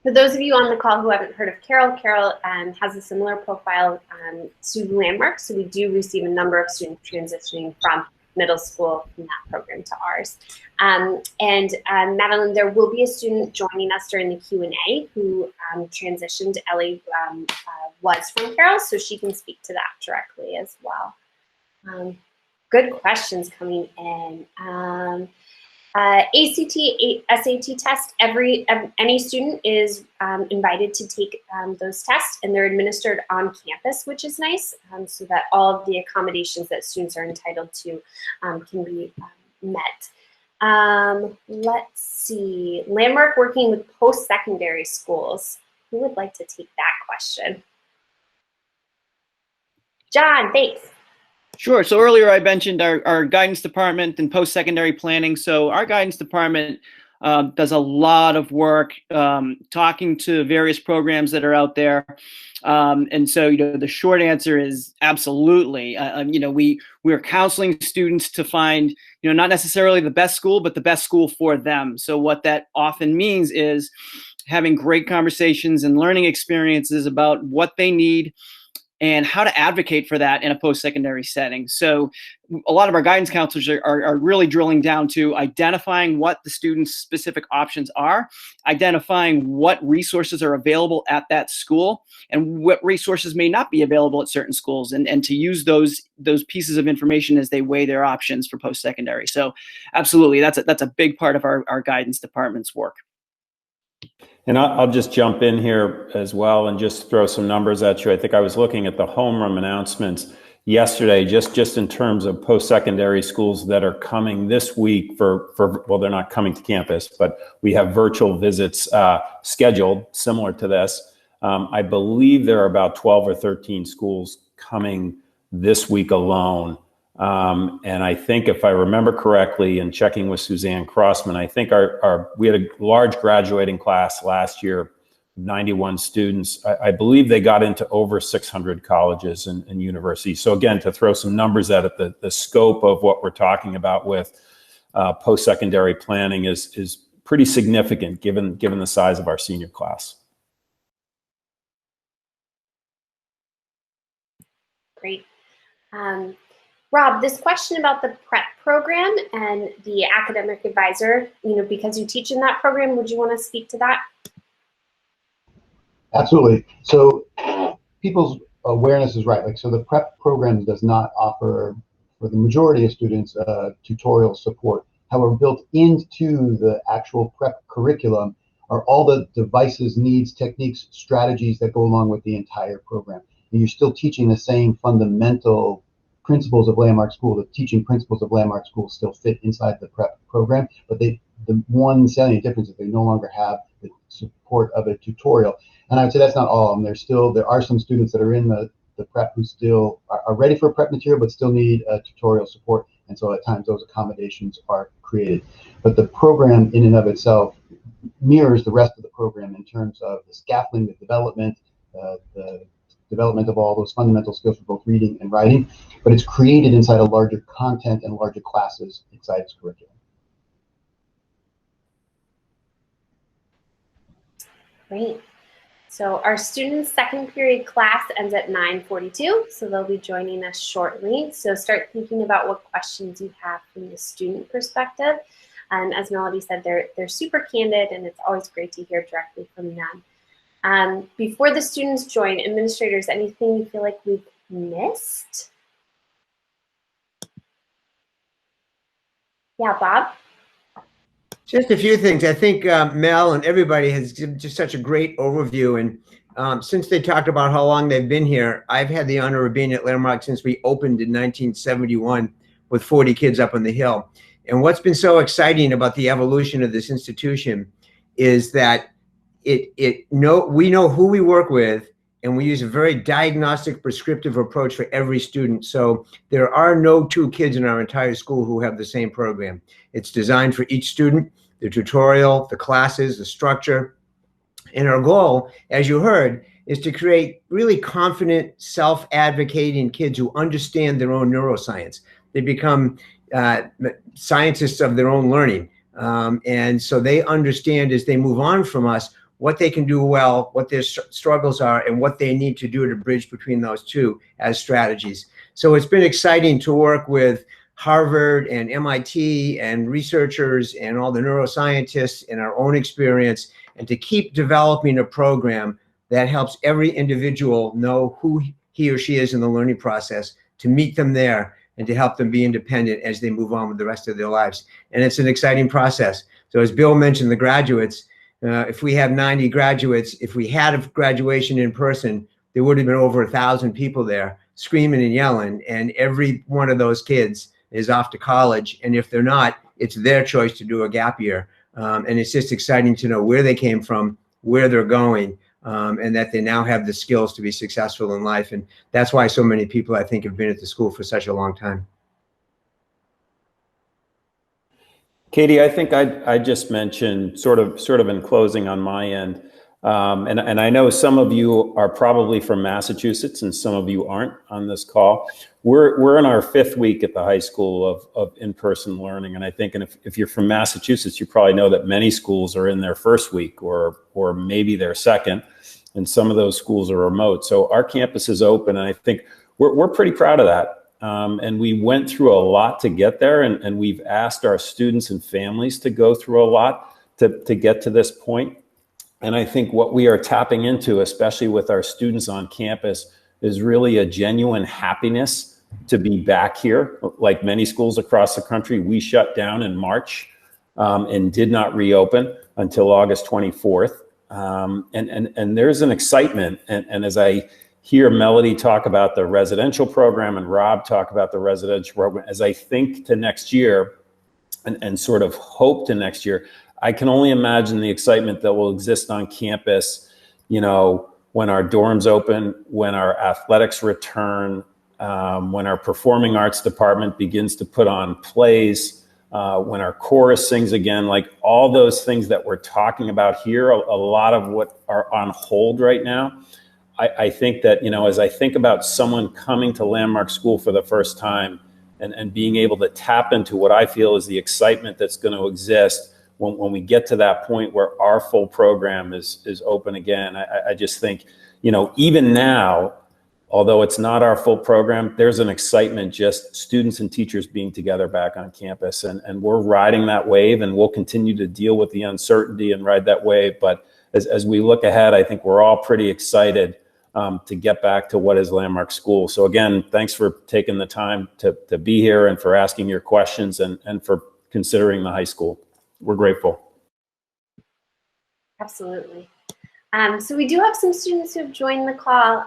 For those of you on the call who haven't heard of Carroll, Carroll has a similar profile to Landmark. So we do receive a number of students transitioning from middle school from that program to ours. Madeline, there will be a student joining us during the Q&A who transitioned. Ellie was from Carroll, so she can speak to that directly as well. Good questions coming in. ACT, SAT test, any student is invited to take those tests, and they're administered on campus, which is nice, so that all of the accommodations that students are entitled to can be met. Let's see, Landmark working with post-secondary schools. Who would like to take that question? John, thanks. Sure. So earlier I mentioned our guidance department and post-secondary planning. So our guidance department does a lot of work talking to various programs that are out there. And so, the short answer is absolutely. We are counseling students to find, not necessarily the best school, but the best school for them. So what that often means is having great conversations and learning experiences about what they need and how to advocate for that in a post-secondary setting. So a lot of our guidance counselors are really drilling down to identifying what the student's specific options are, identifying what resources are available at that school, and what resources may not be available at certain schools, and to use those pieces of information as they weigh their options for post-secondary. So absolutely, that's a big part of our guidance department's work. And I'll just jump in here as well and just throw some numbers at you. I think I was looking at the homeroom announcements yesterday, just in terms of post-secondary schools that are coming this week well, they're not coming to campus, but we have virtual visits scheduled similar to this. I believe there are about 12 or 13 schools coming this week alone. And I think if I remember correctly, and checking with Suzanne Crossman, I think we had a large graduating class last year, 91 students. I believe they got into over 600 colleges and universities. So again, to throw some numbers at it, the scope of what we're talking about with post-secondary planning is pretty significant given the size of our senior class. Great. Rob, this question about the prep program and the academic advisor, because you teach in that program, would you want to speak to that? Absolutely. So people's awareness is right. So the prep program does not offer, for the majority of students, tutorial support. However, built into the actual prep curriculum are all the devices, needs, techniques, strategies that go along with the entire program. And you're still teaching the same fundamental principles of Landmark School. The teaching principles of Landmark School still fit inside the prep program, but the one salient difference is they no longer have the support of a tutorial. And I would say that's not all of them. There are some students that are in the prep who still are ready for prep material, but still need tutorial support. And so at times those accommodations are created. But the program in and of itself mirrors the rest of the program in terms of the scaffolding, the development, the development of all those fundamental skills for both reading and writing, but it's created inside a larger content and larger classes inside its curriculum. Great. So our students' second period class ends at 9:42, so they'll be joining us shortly. So start thinking about what questions you have from the student perspective. And as Melody said, they're super candid, and it's always great to hear directly from them. Before the students join, administrators, anything you feel like we've missed? Yeah, Bob? Just a few things. I think Mel and everybody has given just such a great overview. And since they talked about how long they've been here, I've had the honor of being at Landmark since we opened in 1971 with 40 kids up on the hill. And what's been so exciting about the evolution of this institution is that we know who we work with, and we use a very diagnostic, prescriptive approach for every student. So there are no two kids in our entire school who have the same program. It's designed for each student, the tutorial, the classes, the structure. And our goal, as you heard, is to create really confident, self-advocating kids who understand their own neuroscience. They become scientists of their own learning. And so they understand as they move on from us what they can do well, what their struggles are, and what they need to do to bridge between those two as strategies. So it's been exciting to work with Harvard and MIT and researchers and all the neuroscientists and our own experience, and to keep developing a program that helps every individual know who he or she is in the learning process, to meet them there and to help them be independent as they move on with the rest of their lives. And it's an exciting process. So as Bill mentioned, the graduates, if we have 90 graduates, if we had a graduation in person, there would have been over 1,000 people there screaming and yelling, and every one of those kids is off to college. And if they're not, it's their choice to do a gap year. And it's just exciting to know where they came from, where they're going, and that they now have the skills to be successful in life. And that's why so many people, I think, have been at the school for such a long time. Katie, I think I just mentioned sort of in closing on my end, and I know some of you are probably from Massachusetts and some of you aren't on this call. We're in our 5th week at the high school of in-person learning, and I think, and if you're from Massachusetts, you probably know that many schools are in their 1st week or maybe their 2nd, and some of those schools are remote. So our campus is open, and I think we're pretty proud of that. And we went through a lot to get there, and we've asked our students and families to go through a lot to get to this point. And I think what we are tapping into, especially with our students on campus, is really a genuine happiness to be back here. Like many schools across the country, we shut down in March and did not reopen until August 24th. And there's an excitement. And as I hear Melody talk about the residential program and Rob talk about the residential program, as I think to next year and sort of hope to next year, I can only imagine the excitement that will exist on campus, you know, when our dorms open, when our athletics return, when our performing arts department begins to put on plays, when our chorus sings again, like all those things that we're talking about here, a lot of what are on hold right now. I think that, you know, as I think about someone coming to Landmark School for the first time and being able to tap into what I feel is the excitement that's going to exist when we get to that point where our full program is open again. I just think, you know, even now, although it's not our full program, there's an excitement, just students and teachers being together back on campus. And we're riding that wave, and we'll continue to deal with the uncertainty and ride that wave. But as we look ahead, I think we're all pretty excited to get back to what is Landmark School. So again, thanks for taking the time to be here and for asking your questions and for considering the high school. We're grateful. Absolutely. So we do have some students who have joined the call.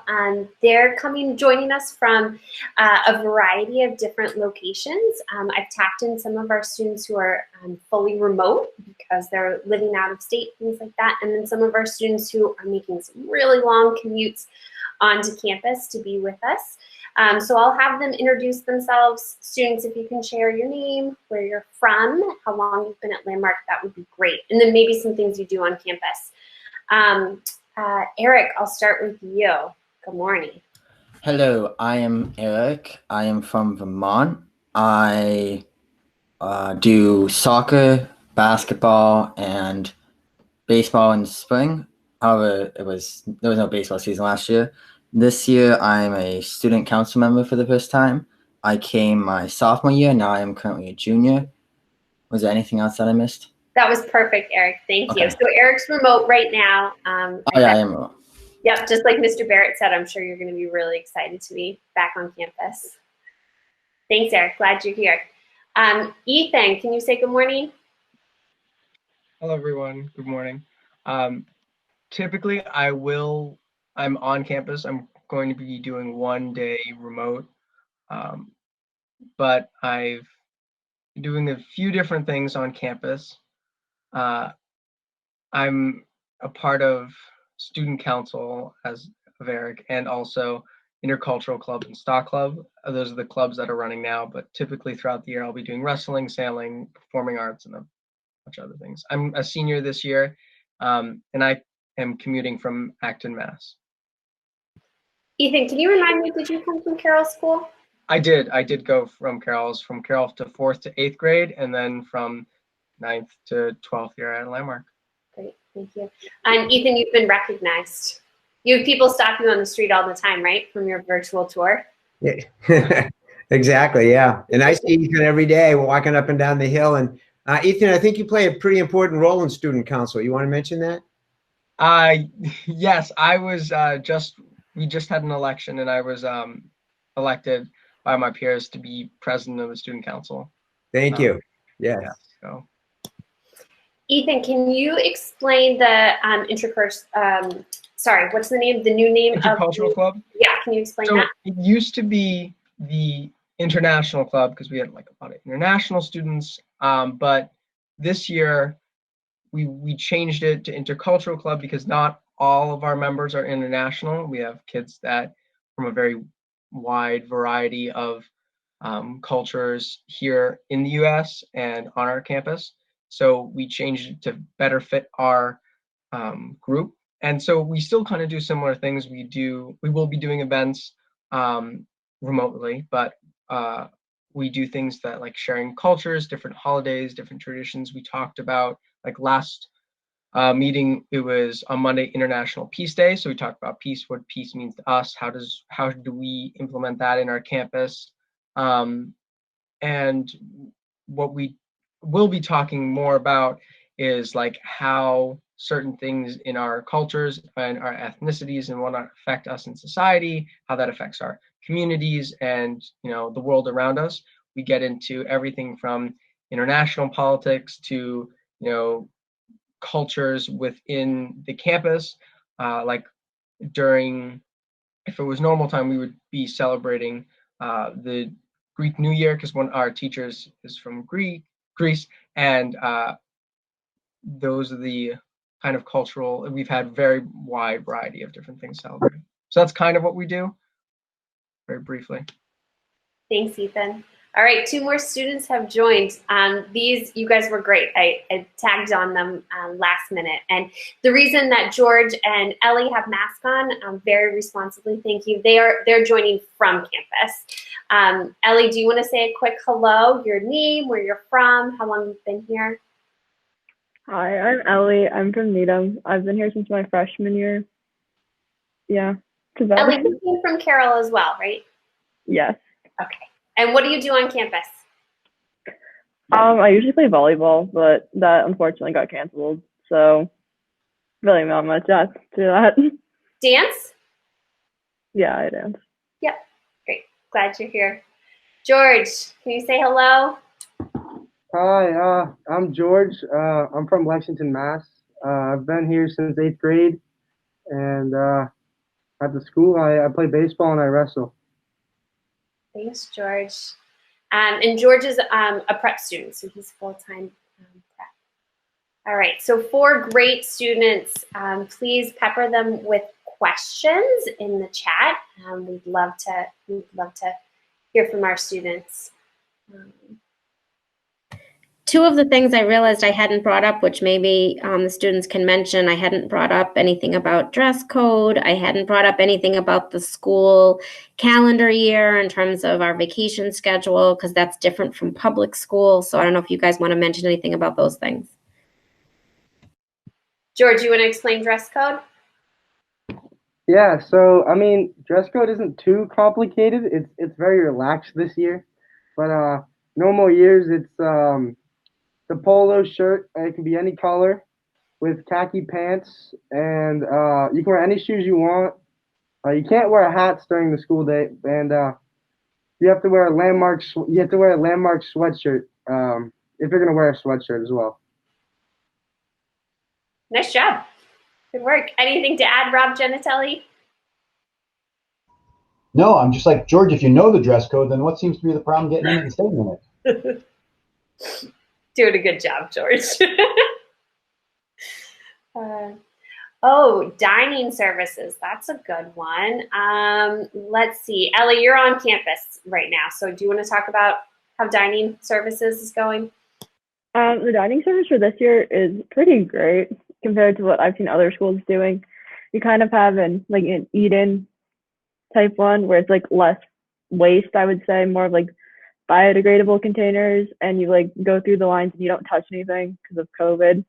They're joining us from a variety of different locations. I've tapped in some of our students who are fully remote because they're living out of state, things like that. And then some of our students who are making some really long commutes onto campus to be with us. So I'll have them introduce themselves. Students, if you can share your name, where you're from, how long you've been at Landmark, that would be great. And then maybe some things you do on campus. Eric, I'll start with you. Good morning. Hello, I am Eric. I am from Vermont. I do soccer, basketball, and baseball in the spring. However, there was no baseball season last year. This year, I'm a student council member for the first time. I came my sophomore year. Now I am currently a junior. Was there anything else that I missed? That was perfect, Eric. Thank you. Okay. So Eric's remote right now. Oh, yeah, I am remote. Yep, just like Mr. Barrett said, I'm sure you're going to be really excited to be back on campus. Thanks, Eric. Glad you're here. Ethan, can you say good morning? Hello, everyone. Good morning. Typically, I'm on campus. I'm going to be doing 1 day remote, but I've been doing a few different things on campus. I'm a part of student council of Eric, and also intercultural club and stock club. Those are the clubs that are running now, but typically throughout the year, I'll be doing wrestling, sailing, performing arts, and a bunch of other things. I'm a senior this year, and I am commuting from Acton, Mass. Ethan, can you remind me, did you come from Carroll School? I did go from Carroll to 4th to 8th grade, and then from 9th to 12th year at Landmark. Great, thank you. And Ethan, you've been recognized. You have people stop you on the street all the time, right, from your virtual tour? Yeah. Exactly. Yeah. And I see Ethan every day walking up and down the hill. And Ethan, I think you play a pretty important role in student council. You want to mention that? Yes, I was we just had an election and I was elected by my peers to be president of the student council. Thank you. Yes. Yeah, so. Ethan, can you explain the intercourse? Sorry, what's the name? The new name Intercultural Club? Yeah, can you explain that? It used to be the International Club because we had like a lot of international students. But this year we changed it to Intercultural Club because not all of our members are international. We have kids that from a very wide variety of cultures here in the US and on our campus. So we changed it to better fit our group. And so we still kind of do similar things. We will be doing events remotely, but we do things that like sharing cultures, different holidays, different traditions. We talked about like last meeting, it was on Monday, International Peace Day. So we talked about peace, what peace means to us. How do we implement that in our campus? And what we will be talking more about is like how certain things in our cultures and our ethnicities and whatnot affect us in society, how that affects our communities and, you know, the world around us. We get into everything from international politics to, you know, cultures within the campus. Like during, if it was normal time, we would be celebrating the Greek New Year because one of our teachers is from Greece, and those are the kind of cultural, we've had very wide variety of different things celebrated. So that's kind of what we do, very briefly. Thanks, Ethan. All right, 2 more students have joined. These, you guys were great. I tagged on them last minute. And the reason that George and Ellie have masks on, very responsibly, thank you. They're joining from campus. Ellie, do you want to say a quick hello, your name, where you're from, how long you've been here? Hi, I'm Ellie. I'm from Needham. I've been here since my freshman year. Yeah. Ellie, you came from Carroll as well, right? Yes. Okay. And what do you do on campus? I usually play volleyball, but that unfortunately got canceled. So really not much else to that. Dance? Yeah, I dance. Yep. Great. Glad you're here. George, can you say hello? Hi, I'm George. I'm from Lexington, Mass. I've been here since 8th grade, and at the school I play baseball and I wrestle. Thanks, George. And George is a prep student, so he's full-time prep. All right, so 4 great students. Please pepper them with questions in the chat. We'd love to hear from our students. 2 of the things I realized I hadn't brought up, which maybe the students can mention, I hadn't brought up anything about dress code. I hadn't brought up anything about the school calendar year in terms of our vacation schedule, because that's different from public school. So I don't know if you guys want to mention anything about those things. George, you want to explain dress code? Yeah, so I mean, dress code isn't too complicated. It's very relaxed this year, but normal years it's the polo shirt. It can be any color with khaki pants, and you can wear any shoes you want. You can't wear hats during the school day, and you have to wear a landmark. You have to wear a landmark sweatshirt if you're gonna wear a sweatshirt as well. Nice job. Good work. Anything to add, Rob Genetti? No, I'm just like, George, if you know the dress code, then what seems to be the problem getting in and staying in it? Doing a good job, George. Oh, dining services. That's a good one. Let's see. Ellie, you're on campus right now. So do you want to talk about how dining services is going? The dining service for this year is pretty great compared to what I've seen other schools doing. You kind of have an eat-in type one where it's like less waste, I would say, more of like biodegradable containers, and you like go through the lines and you don't touch anything because of COVID.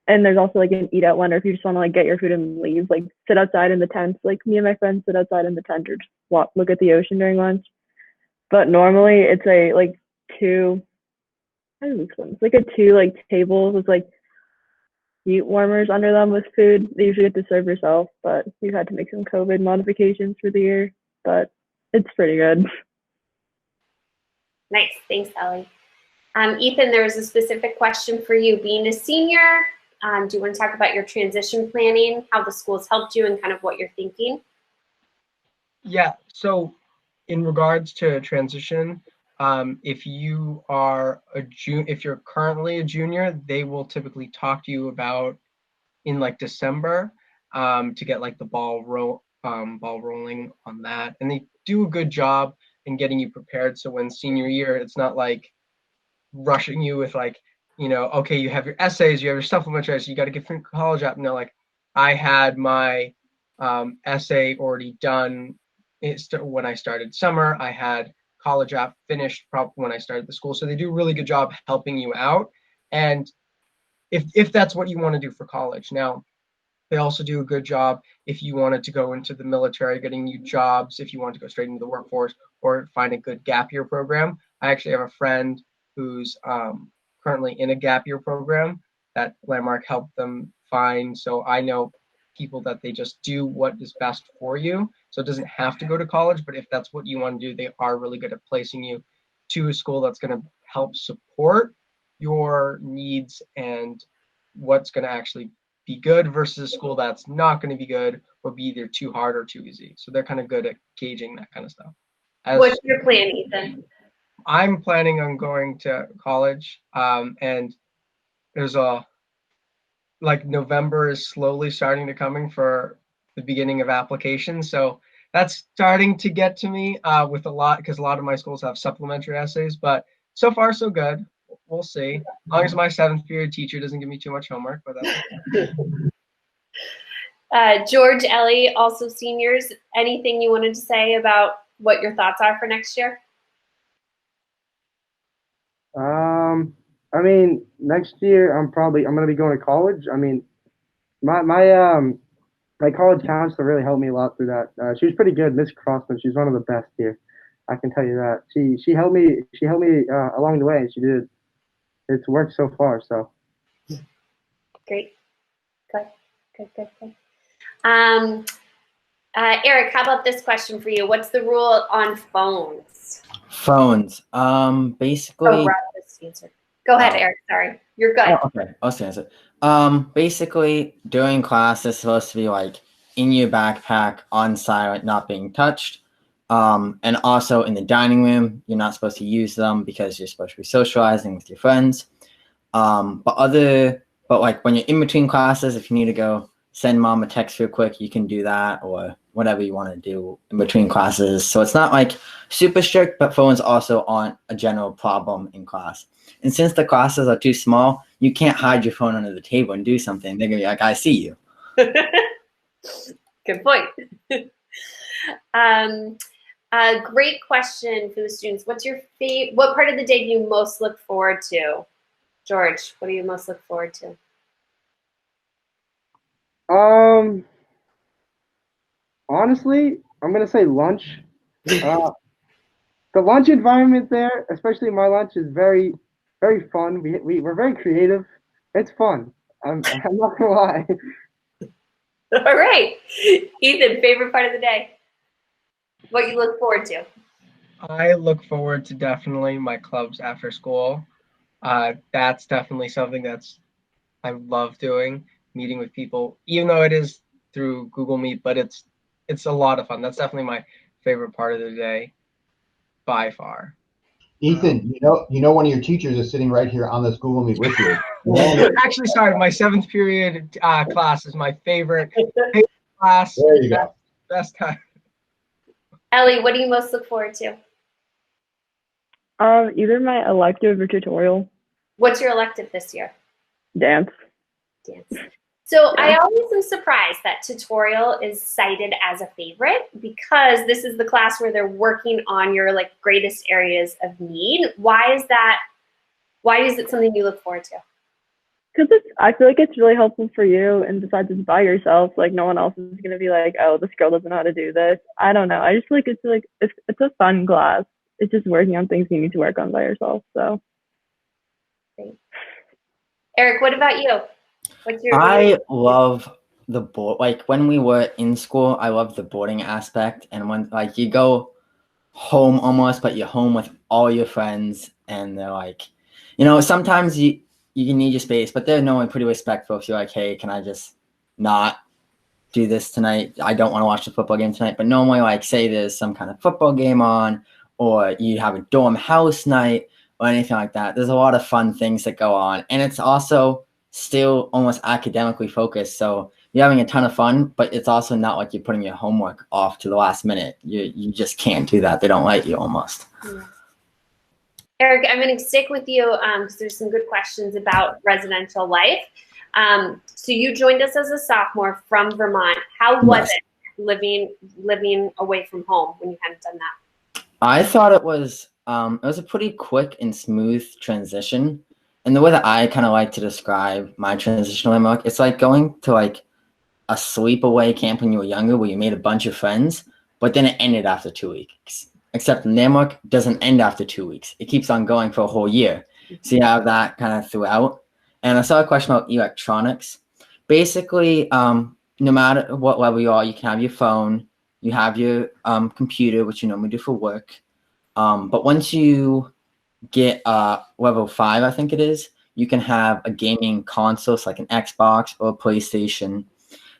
And there's also like an eat out one, or if you just want to like get your food and leave, like sit outside in the tents. Like me and my friends sit outside in the tent or just look at the ocean during lunch. but normally it's a like two. How do this one? It's like a two like tables with like heat warmers under them with food. They usually get to serve yourself, but we've had to make some COVID modifications for the year, but it's pretty good. Nice. Thanks, Ellie. Ethan, there was a specific question for you. Being a senior, do you want to talk about your transition planning, how the school's helped you, and kind of what you're thinking? Yeah, so in regards to transition, if you are if you're currently a junior, they will typically talk to you about in like December to get like the ball rolling on that, and they do a good job in getting you prepared. So when senior year, it's not like rushing you with like, you know, okay, you have your essays, you have your supplementary essays, you got to get from college app. No, like I had my essay already done when I started summer. I had college app finished probably when I started the school. So they do a really good job helping you out. And if that's what you want to do for college. Now, they also do a good job if you wanted to go into the military, getting you jobs, if you want to go straight into the workforce or find a good gap year program. I actually have a friend who's currently in a gap year program that Landmark helped them find. So I know people that they just do what is best for you. So it doesn't have to go to college, but if that's what you want to do, they are really good at placing you to a school that's going to help support your needs and what's going to actually be good versus a school that's not going to be good or be either too hard or too easy. So they're kind of good at gauging that kind of stuff. What's your plan, Ethan? I'm planning on going to college, and there's like November is slowly starting to coming for the beginning of applications. So that's starting to get to me with a lot, because a lot of my schools have supplementary essays, but so far so good. We'll see. As long as my 7th period teacher doesn't give me too much homework, but that's okay. George, Ellie, also seniors, anything you wanted to say about what your thoughts are for next year? I mean, next year I'm gonna be going to college. I mean, my college counselor really helped me a lot through that. She was pretty good, Miss Crossman. She's one of the best here. I can tell you that. She helped me along the way. She did. It's worked so far. So great, good. Eric, how about this question for you? What's the rule on phones? Phones. Basically. Oh, Rob just answered. Go ahead, Eric. Sorry, you're good. Oh, okay, I'll just answer. Basically, during class, it's supposed to be like in your backpack, on silent, not being touched. And also in the dining room, you're not supposed to use them because you're supposed to be socializing with your friends. But like when you're in between classes, if you need to go send mom a text real quick, you can do that, or whatever you want to do in between classes. So it's not like super strict, but phones also aren't a general problem in class. And since the classes are too small, you can't hide your phone under the table and do something. They're gonna be like, I see you. Good point. Great question for the students. What part of the day do you most look forward to? George, what do you most look forward to? Honestly, I'm gonna say lunch. The lunch environment there, especially my lunch, is very, very fun. We're very creative. It's fun. I'm not gonna lie. All right, Ethan, favorite part of the day? What you look forward to? I look forward to definitely my clubs after school. That's definitely something I love doing, meeting with people, even though it is through Google Meet, but it's a lot of fun. That's definitely my favorite part of the day by far. Ethan, you know one of your teachers is sitting right here on this Google Meet with you. Actually, sorry, my 7th period class is my favorite class. There you go. Best time. Ellie, what do you most look forward to? Either my elective or tutorial. What's your elective this year? Dance. So I always am surprised that tutorial is cited as a favorite, because this is the class where they're working on your like greatest areas of need. Why is that? Why is it something you look forward to? Because I feel like it's really helpful for you, and besides it's by yourself, like no one else is gonna be like, oh, this girl doesn't know how to do this. I don't know. I just feel like it's a fun class, it's just working on things you need to work on by yourself. So. Great. Eric, what about you? What's your? I love the board. Like when we were in school, I love the boarding aspect, and when like you go home almost, but you're home with all your friends, and they're like, sometimes you need your space, but they're normally pretty respectful. If you're like, hey, can I just not do this tonight? I don't want to watch the football game tonight. But normally, like, say there's some kind of football game on, or you have a dorm house night, or anything like that. There's a lot of fun things that go on, and it's also still almost academically focused. So you're having a ton of fun, but it's also not like you're putting your homework off to the last minute. You just can't do that. They don't let you almost. Yeah. Eric, I'm going to stick with you because there's some good questions about residential life. So you joined us as a sophomore from Vermont. How was it living away from home when you hadn't done that? I thought it was a pretty quick and smooth transition. And the way that I kind of like to describe my transition to Landmark, it's like going to like a sleepaway camp when you were younger where you made a bunch of friends, but then it ended after 2 weeks. Except Landmark doesn't end after 2 weeks. It keeps on going for a whole year. So you have that kind of throughout. And I saw a question about electronics. Basically, no matter what level you are, you can have your phone, you have your computer, which you normally do for work. But once you get level 5, I think it is, you can have a gaming console, so like an Xbox or a PlayStation.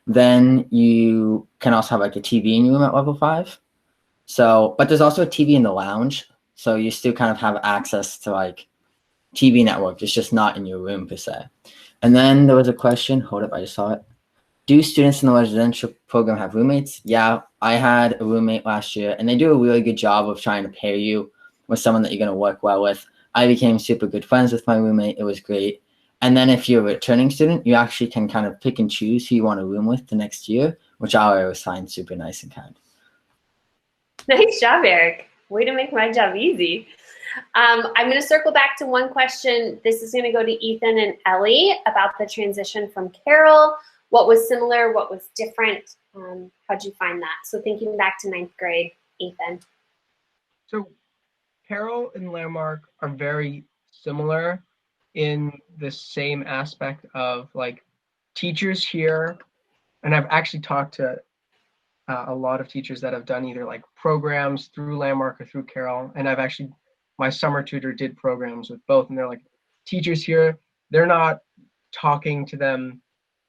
Then you can also have like a TV in your room at level 5. So, but there's also a TV in the lounge, so you still kind of have access to like TV network. It's just not in your room per se. And then there was a question. Hold up, I just saw it. Do students in the residential program have roommates? Yeah, I had a roommate last year, and they do a really good job of trying to pair you with someone that you're going to work well with. I became super good friends with my roommate. It was great. And then if you're a returning student, you actually can kind of pick and choose who you want to room with the next year, which I always find super nice and kind. Nice job, Eric. Way to make my job easy. I'm going to circle back to one question. This is going to go to Ethan and Ellie about the transition from Carol. What was similar? What was different? How'd you find that? So thinking back to 9th grade, Ethan. So Carol and Landmark are very similar in the same aspect of like teachers here. And I've actually talked to a lot of teachers that have done either like programs through Landmark or through Carol. And I've actually, my summer tutor did programs with both. And they're like, teachers here, they're not talking to them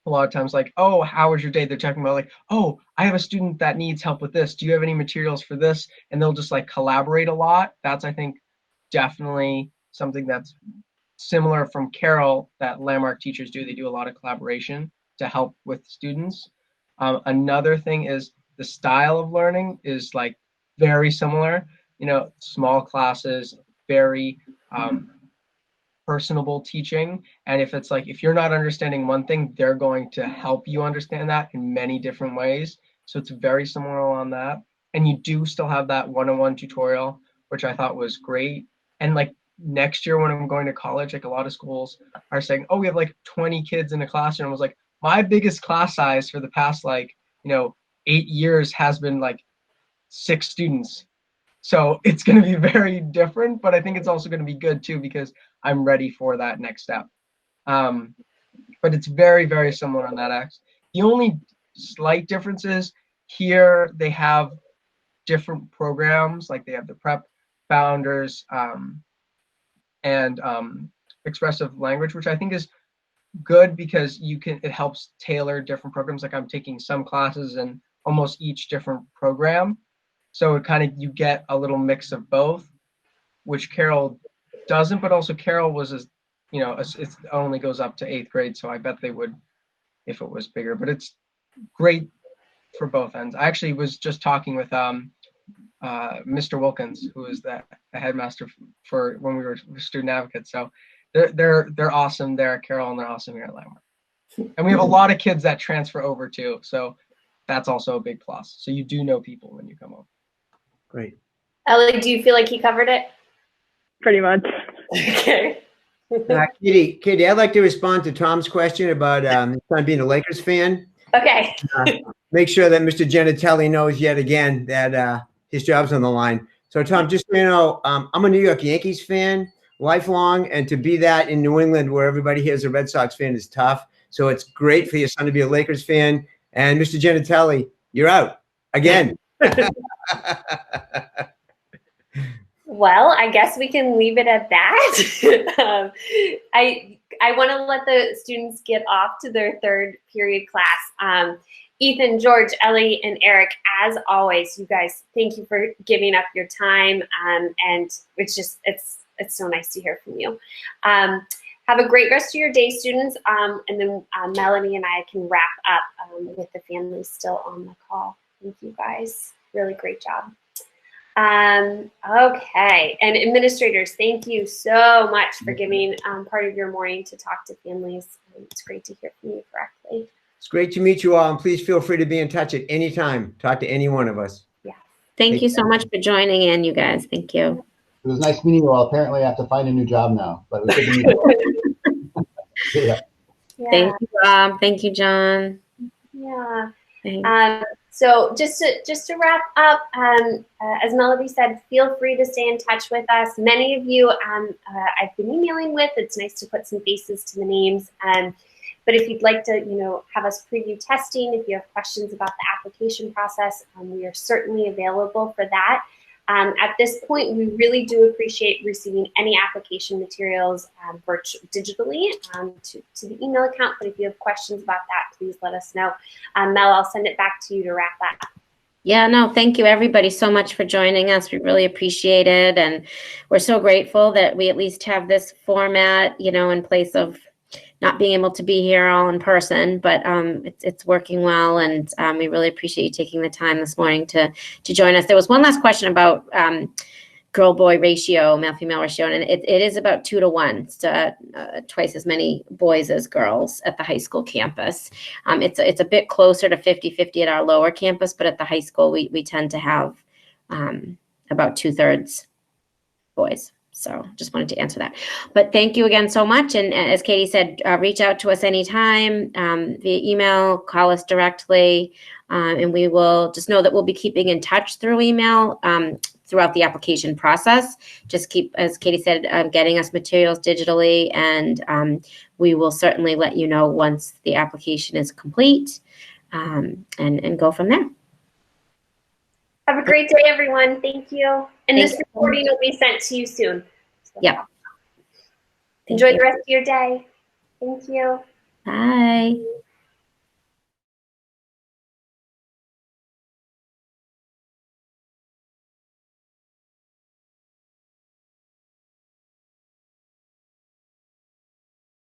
a lot of times like, oh, how was your day? They're talking about like, oh, I have a student that needs help with this. Do you have any materials for this? And they'll just like collaborate a lot. That's, I think, definitely something that's similar from Carol that Landmark teachers do. They do a lot of collaboration to help with students. Another thing is the style of learning is like very similar, small classes, very personable teaching. And if it's like, if you're not understanding one thing, they're going to help you understand that in many different ways. So it's very similar on that. And you do still have that one-on-one tutorial, which I thought was great. And like next year when I'm going to college, like a lot of schools are saying, oh, we have like 20 kids in a classroom. I was like, my biggest class size for the past 8 years has been like 6 students. So it's going to be very different, but I think it's also going to be good too, because I'm ready for that next step. But it's very, very similar on that axis. The only slight difference is here they have different programs, like they have the prep founders and expressive language, which I think is good because it helps tailor different programs. Like I'm taking some classes in almost each different program. So it kind of, you get a little mix of both, which Carol doesn't, but also Carol was, it only goes up to 8th grade. So I bet they would if it was bigger, but it's great for both ends. I actually was just talking with Mr. Wilkins, who is the headmaster for when we were student advocates. So they're awesome there at Carroll, and they're awesome here at Landmark. And we have a lot of kids that transfer over too. So that's also a big plus. So you do know people when you come over. Great. Ellie, do you feel like he covered it? Pretty much. Okay. Katie, I'd like to respond to Tom's question about his son being a Lakers fan. Okay. Make sure that Mr. Genetti knows yet again that his job's on the line. So So Tom, just so you know, I'm a New York Yankees fan, lifelong, and to be that in New England where everybody here is a Red Sox fan is tough. So it's great for your son to be a Lakers fan. And Mr. Genitelli, you're out again. Well, I guess we can leave it at that. I want to let the students get off to their third period class. Ethan, George, Ellie, and Eric, as always, you guys, thank you for giving up your time. And it's so nice to hear from you. Have a great rest of your day, students. And then Melanie and I can wrap up with the families still on the call. Thank you guys. Really great job. Okay, and administrators, thank you so much for giving part of your morning to talk to families. It's great to hear from you correctly. It's great to meet you all, and please feel free to be in touch at any time. Talk to any one of us. Yeah. Thank you so much for joining in, you guys. Thank you. It was nice meeting you all. Apparently, I have to find a new job now, but it was good to meet you. Yeah. Thank you, Rob. Thank you, John. Yeah. Thanks. So just to wrap up, as Melody said, feel free to stay in touch with us. Many of you I've been emailing with. It's nice to put some faces to the names. But if you'd like to, have us preview testing, if you have questions about the application process, we are certainly available for that. At this point, we really do appreciate receiving any application materials digitally to the email account. But if you have questions about that, please let us know. Mel, I'll send it back to you to wrap that up. Yeah, no, thank you everybody so much for joining us. We really appreciate it. And we're so grateful that we at least have this format, in place of not being able to be here all in person, but it's working well, and we really appreciate you taking the time this morning to join us. There was one last question about girl-boy ratio, male-female ratio, and it is about 2 to 1, so twice as many boys as girls at the high school campus. It's a bit closer to 50-50 at our lower campus, but at the high school we tend to have about 2/3 boys. So just wanted to answer that. But thank you again so much. And as Katie said, reach out to us anytime via email, call us directly, and we will just know that we'll be keeping in touch through email throughout the application process. Just keep, as Katie said, getting us materials digitally, and we will certainly let you know once the application is complete and go from there. Have a great day, everyone. Thank you. And this recording will be sent to you soon. So, yeah. Enjoy the rest of your day. Thank you. Bye.